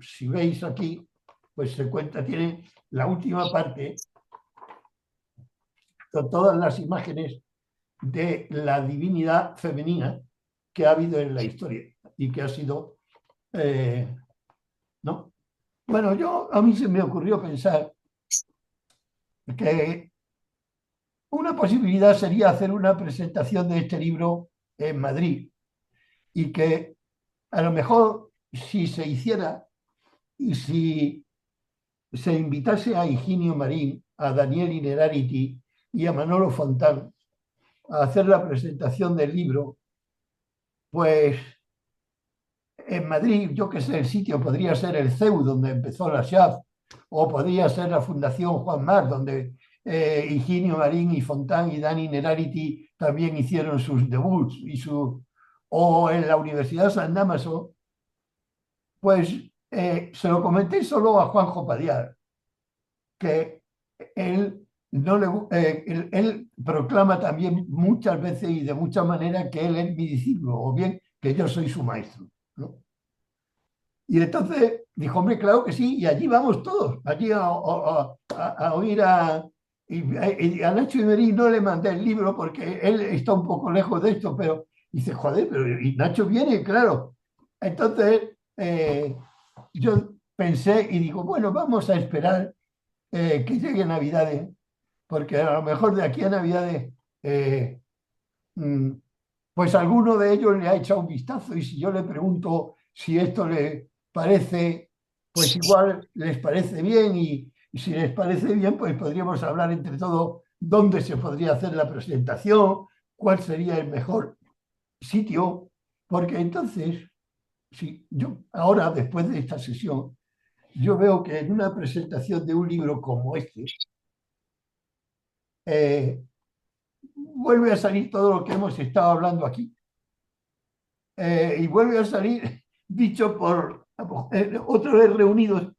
si veis aquí, pues se cuenta, tiene la última parte con todas las imágenes de la divinidad femenina que ha habido en la historia y que ha sido, ¿no? Bueno, a mí se me ocurrió pensar que una posibilidad sería hacer una presentación de este libro en Madrid y que a lo mejor si se hiciera y si se invitase a Higinio Marín, a Daniel Innerarity y a Manolo Fontán a hacer la presentación del libro, pues en Madrid, yo qué sé, el sitio podría ser el CEU, donde empezó la SHAF, o podría ser la Fundación Juan Mar, donde Higinio Marín y Fontán y Dani Nerarity también hicieron sus debuts, o en la Universidad San Dámaso, pues se lo comenté solo a Juanjo Padiar, que él, no le, él proclama también muchas veces y de muchas maneras que él es mi discípulo, o bien que yo soy su maestro, ¿no? Y entonces dijo, hombre, claro que sí, y allí vamos todos, allí a oír y a Nacho Iberí no le mandé el libro porque él está un poco lejos de esto, pero dice, joder, pero y Nacho viene, claro. Entonces yo pensé y digo, bueno, vamos a esperar que llegue Navidades, porque a lo mejor de aquí a Navidades, eh, mm, pues alguno de ellos le ha echado un vistazo y si yo le pregunto si esto le parece, pues igual les parece bien y si les parece bien, pues podríamos hablar entre todos dónde se podría hacer la presentación, cuál sería el mejor sitio, porque entonces, si yo ahora, después de esta sesión, yo veo que en una presentación de un libro como este, eh, vuelve a salir todo lo que hemos estado hablando aquí. Y vuelve a salir dicho por otra vez reunidos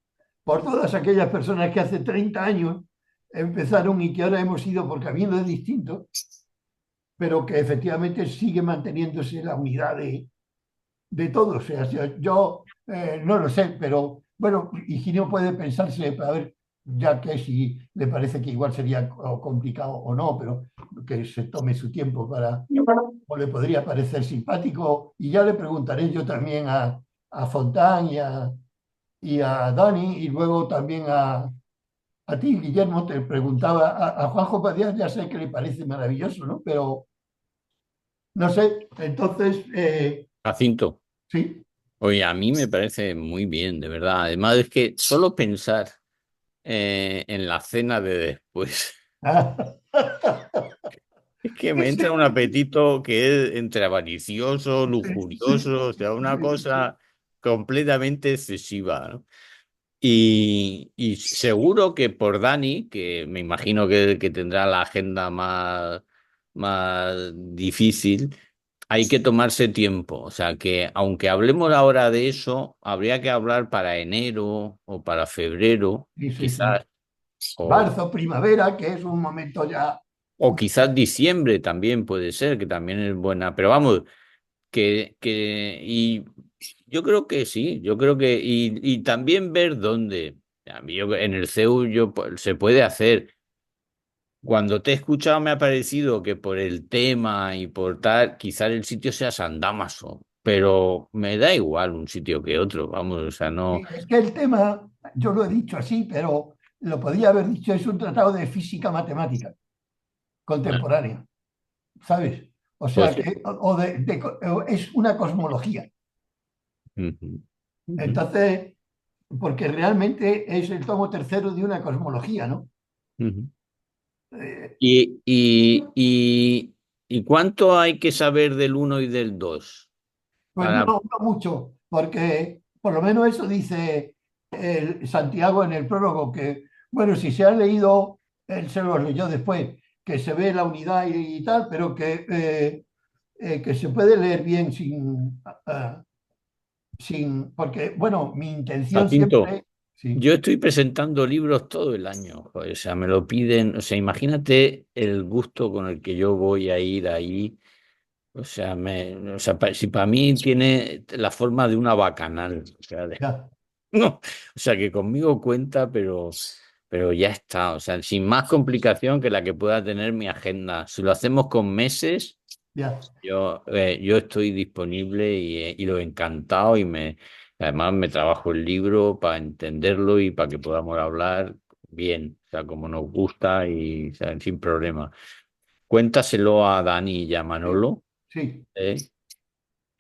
por todas aquellas personas que hace 30 años empezaron y que ahora hemos ido por caminos distintos, pero que efectivamente sigue manteniéndose la unidad de todos. O sea, yo no lo sé, pero bueno, Higinio puede pensarse para ver, ya que si le parece que igual sería complicado o no, pero que se tome su tiempo para, o le podría parecer simpático, y ya le preguntaré yo también a Fontán y a Dani, y luego también a ti, Guillermo, te preguntaba, a Juanjo Padilla ya sé que le parece maravilloso, ¿no? Pero no sé, entonces, Jacinto, sí. oye, a mí me parece muy bien, de verdad. Además es que solo pensar en la cena de después, es que me entra un apetito que es entre avaricioso, lujurioso, o sea, una cosa completamente excesiva, ¿no? Y seguro que por Dani, que me imagino que tendrá la agenda más difícil, hay que tomarse tiempo. O sea que aunque hablemos ahora de eso, habría que hablar para enero o para febrero, Sí, sí, sí. quizás, o, Marzo, primavera, que es un momento ya. o quizás diciembre también puede ser, que también es buena. Pero vamos, y yo creo que sí, yo creo que, y también ver dónde. A mí en el CEU se puede hacer. Cuando te he escuchado me ha parecido que por el tema y por tal, quizás el sitio sea San Dámaso, pero me da igual un sitio que otro, vamos, o sea, no. Sí, es que el tema, yo lo he dicho así, pero lo podía haber dicho, es un tratado de física matemática contemporánea, ¿sabes? O Pues sea, que es una cosmología. ujú, ujú, Entonces, porque realmente es el tomo tercero de una cosmología, ¿no? ujú. Eh, ¿Y cuánto hay que saber del uno y del 2? pues no, Para... no mucho, porque por lo menos eso dice Santiago en el prólogo, que, bueno, si se ha leído, él se lo leyó después, que se ve la unidad y tal, pero que se puede leer bien sin, porque, bueno, mi intención Jacinto, siempre, sí, yo estoy presentando libros todo el año, joder, o sea, me lo piden, o sea, imagínate el gusto con el que yo voy a ir ahí, o sea, si para mí tiene la forma de una bacanal, o sea, ya, no, o sea, que conmigo cuenta, pero ya está, o sea, sin más complicación que la que pueda tener mi agenda. Si lo hacemos con meses, ya, yo estoy disponible y lo encantado además me trabajo el libro para entenderlo y para que podamos hablar bien, o sea, como nos gusta y o sea, sin problema. Cuéntaselo a Dani y a sí, Manolo, sí, ¿eh?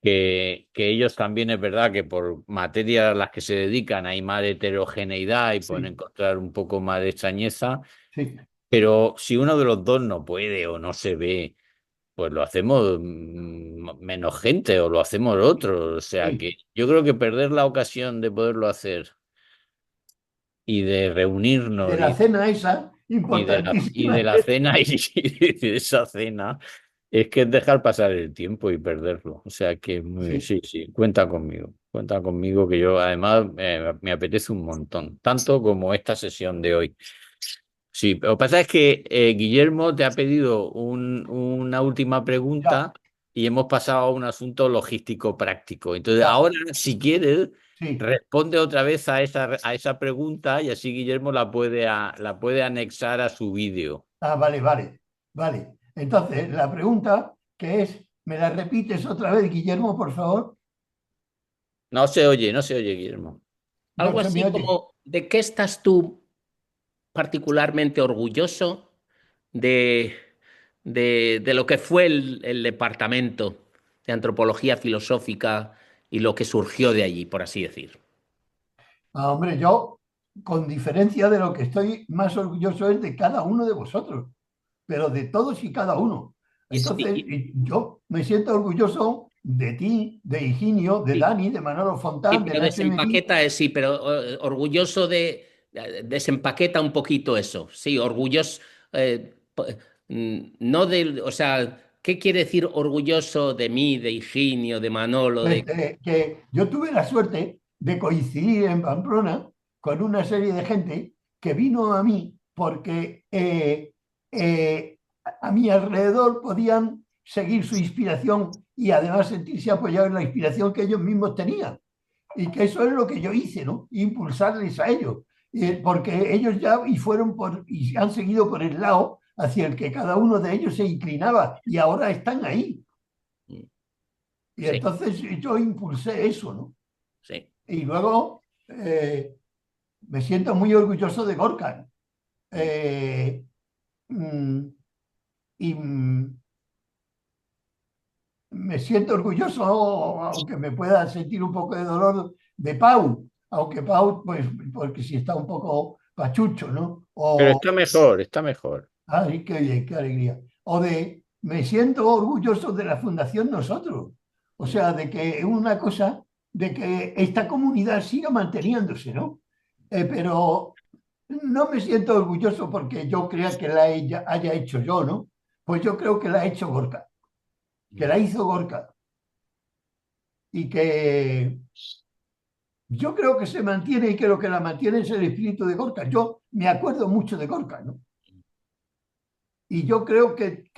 Que ellos también es verdad que por materias a las que se dedican hay más heterogeneidad y pueden sí, encontrar un poco más de extrañeza, sí, pero si uno de los dos no puede o no se ve, pues lo hacemos menos gente o lo hacemos otro. O sea sí. que yo creo que perder la ocasión de poderlo hacer y de De reunirnos la cena esa, y de importantísima. la cena y de esa cena es que es dejar pasar el tiempo y perderlo. O sea que Sí. sí, sí, cuenta conmigo que yo además me apetece un montón, tanto como esta sesión de hoy. Sí, pero lo que pasa es que Guillermo te ha pedido una última Ya, pregunta y hemos pasado a un asunto logístico práctico. Entonces, ya, ahora, si quieres, sí. responde otra vez a esa pregunta y así Guillermo la puede anexar a su vídeo. Ah, vale, vale, vale. Entonces, la pregunta que es, ¿me la repites otra vez, Guillermo, por favor? No se oye, Guillermo. No Algo se me así oye. como, ¿de qué estás tú particularmente orgulloso de, de lo que fue el departamento de antropología filosófica y lo que surgió de allí, por así decir? Ah, hombre, yo, con diferencia de lo que estoy más orgulloso es de cada uno de vosotros, pero de todos y cada uno. Y, s- Entonces, yo me siento orgulloso de ti, de Higinio, de y- Dani, de Manolo sí, Fontán, de pero Nacho Emery. desempaqueta, sí, pero orgulloso desempaqueta un poquito eso. Sí, orgulloso, no del, o sea, ¿qué quiere decir orgulloso de mí, de Higinio, de Manolo, Pues, de... que yo tuve la suerte de coincidir en Pamplona con una serie de gente que vino a mí porque a mi alrededor podían seguir su inspiración y además sentirse apoyados en la inspiración que ellos mismos tenían. Y que eso es lo que yo hice, ¿no? Impulsarles a ellos. Porque ellos ya y fueron y han seguido por el lado hacia el que cada uno de ellos se inclinaba y ahora están ahí. Y Sí, entonces yo impulsé eso, ¿no? sí. Y luego me siento muy orgulloso de Gorka. Eh, mm, y me siento orgulloso, aunque me pueda sentir un poco de dolor, de Pau. Aunque Pau, pues, porque si está un poco pachucho, ¿no? Pero O, está mejor. ay, qué bien, qué alegría. O de, me siento orgulloso de la Fundación Nosotros. O sea, de que es una cosa, de que esta comunidad siga manteniéndose, ¿no? Pero no me siento orgulloso porque yo crea que haya hecho yo, ¿no? Pues yo creo que la ha hecho Gorka, que la hizo Gorka y que yo creo que se mantiene y que lo que la mantiene es el espíritu de Gorka. Yo me acuerdo mucho de Gorka, ¿no? Y yo creo que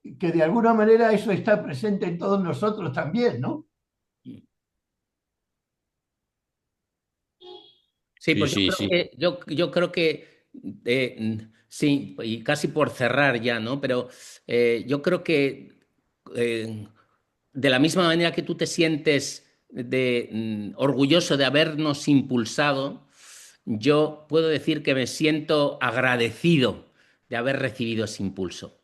de alguna manera eso está presente en todos nosotros también, ¿no? Sí, Sí, pues sí, sí. yo creo que sí, y casi por cerrar ya, ¿no? Pero yo creo que eh, de la misma manera que tú te sientes orgulloso de habernos impulsado, yo puedo decir que me siento agradecido de haber recibido ese impulso.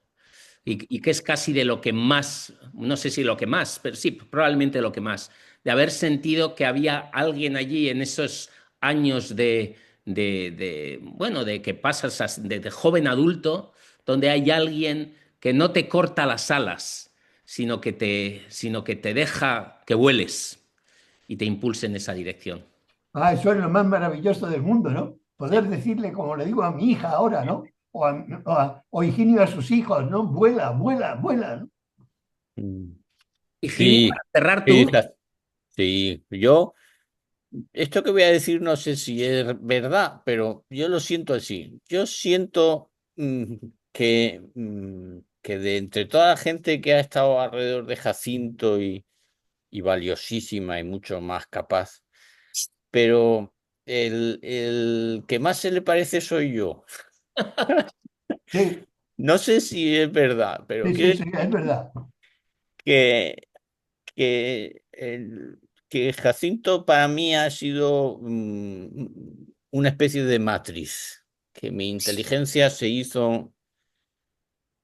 Y que es casi de lo que más, no sé si lo que más, pero sí, probablemente lo que más, de haber sentido que había alguien allí en esos años bueno, de que pasas de joven adulto, donde hay alguien que no te corta las alas, sino que te deja que vueles y te impulse en esa dirección. Ah, eso es lo más maravilloso del mundo, ¿no? Poder decirle, como le digo a mi hija ahora, ¿no? O Higinio a sus hijos, ¿no? Vuela, vuela, vuela, ¿no? Mm. Higinio, Sí, para cerrar sí, tú. sí. Esto que voy a decir no sé si es verdad, pero yo lo siento así. Yo siento que de entre toda la gente que ha estado alrededor de Jacinto y valiosísima y mucho más capaz, pero el que más se le parece soy yo. Sí, No sé si es verdad, pero sí, sí, quiero sí, es verdad. que, que, que Jacinto para mí ha sido una especie de matriz, que mi inteligencia se hizo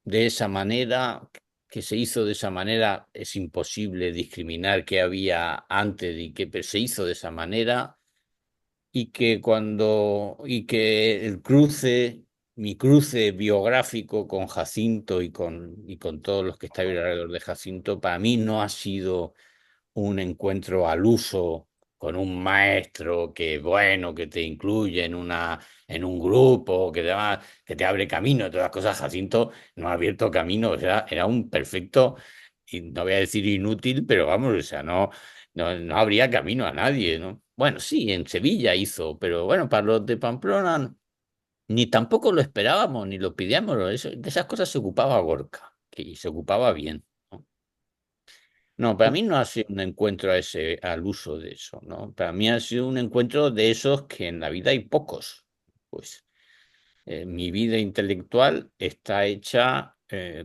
de esa manera, que se hizo de esa manera, es imposible discriminar qué había antes y qué, pero se hizo de esa manera y que el cruce, mi cruce biográfico con Jacinto y con todos los que están alrededor de Jacinto, para mí no ha sido un encuentro al uso con un maestro que, bueno, que te incluye en un grupo, que te abre camino, todas las cosas. Jacinto no ha abierto camino, o sea, era un perfecto, y no voy a decir inútil, pero vamos, o sea, no habría camino a nadie, ¿no? Bueno, sí, en Sevilla hizo, pero bueno, para los de Pamplona ni tampoco lo esperábamos, ni lo pedíamos, de esas cosas se ocupaba Gorka, y se ocupaba bien, ¿no? No, para mí no ha sido un encuentro al uso de eso, ¿no? Para mí ha sido un encuentro de esos que en la vida hay pocos. Pues mi vida intelectual está hecha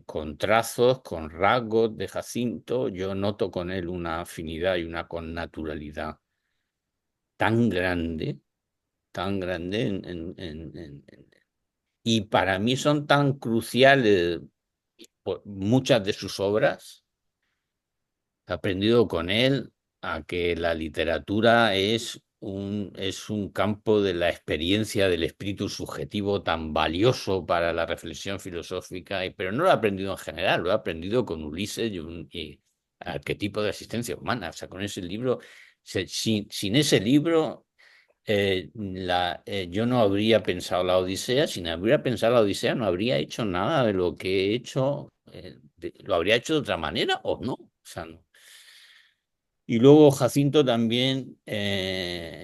con trazos, con rasgos de Jacinto. Yo noto con él una afinidad y una connaturalidad tan grande, tan grande, y para mí son tan cruciales muchas de sus obras. He aprendido con él a que la literatura es un campo de la experiencia del espíritu subjetivo tan valioso para la reflexión filosófica, pero no lo he aprendido en general, lo he aprendido con Ulises y Arquetipo de la existencia humana. O sea, con ese libro, sin ese libro, yo no habría pensado la Odisea. Si no habría pensado la Odisea, no habría hecho nada de lo que he hecho. Lo habría hecho de otra manera o no. O sea, no. Y luego Jacinto también,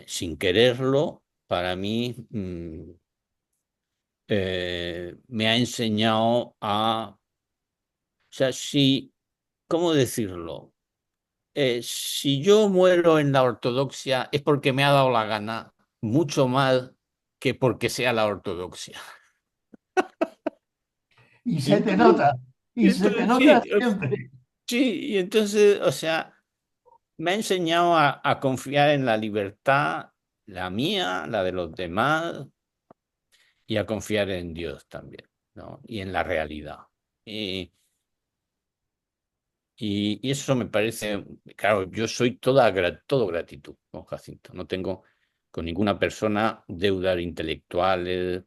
sin quererlo, para mí me ha enseñado o sea, si, ¿cómo decirlo? Si yo muero en la ortodoxia es porque me ha dado la gana, mucho más que porque sea la ortodoxia. Y Y se te entonces, nota, y se te entonces nota sí, siempre. sí, y entonces, o sea, me ha enseñado a confiar en la libertad, la mía, la de los demás, y a confiar en Dios también, ¿no? Y en la realidad. Y, y eso me parece, claro, yo soy todo gratitud con Jacinto. No tengo con ninguna persona deudas intelectuales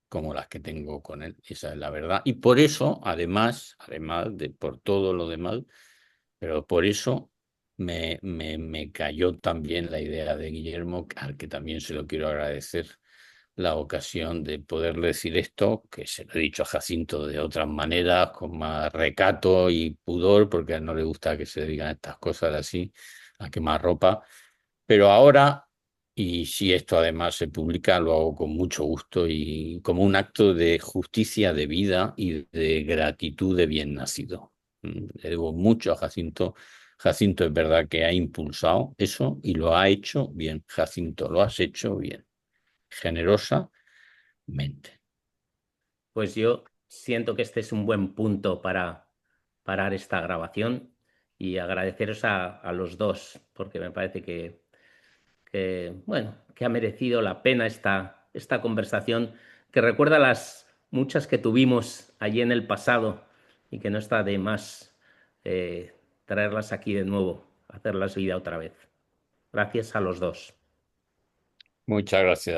como las que tengo con él. Esa es la verdad. Y por eso, además de por todo lo demás, pero por eso me cayó también la idea de Guillermo, al que también se lo quiero agradecer la ocasión de poder decir esto, que se lo he dicho a Jacinto de otras maneras, con más recato y pudor, porque a él no le gusta que se digan estas cosas así, a quemar ropa. Pero ahora, y si esto además se publica, lo hago con mucho gusto y como un acto de justicia de vida y de gratitud de bien nacido. Le debo mucho a Jacinto. Jacinto es verdad que ha impulsado eso y lo ha hecho bien. Jacinto, lo has hecho bien. Generosamente. Pues yo siento que este es un buen punto para parar esta grabación y agradeceros a los dos, porque me parece bueno, que ha merecido la pena esta conversación, que recuerda las muchas que tuvimos allí en el pasado y que no está de más traerlas aquí de nuevo, hacerlas vida otra vez. Gracias a los dos. Muchas gracias.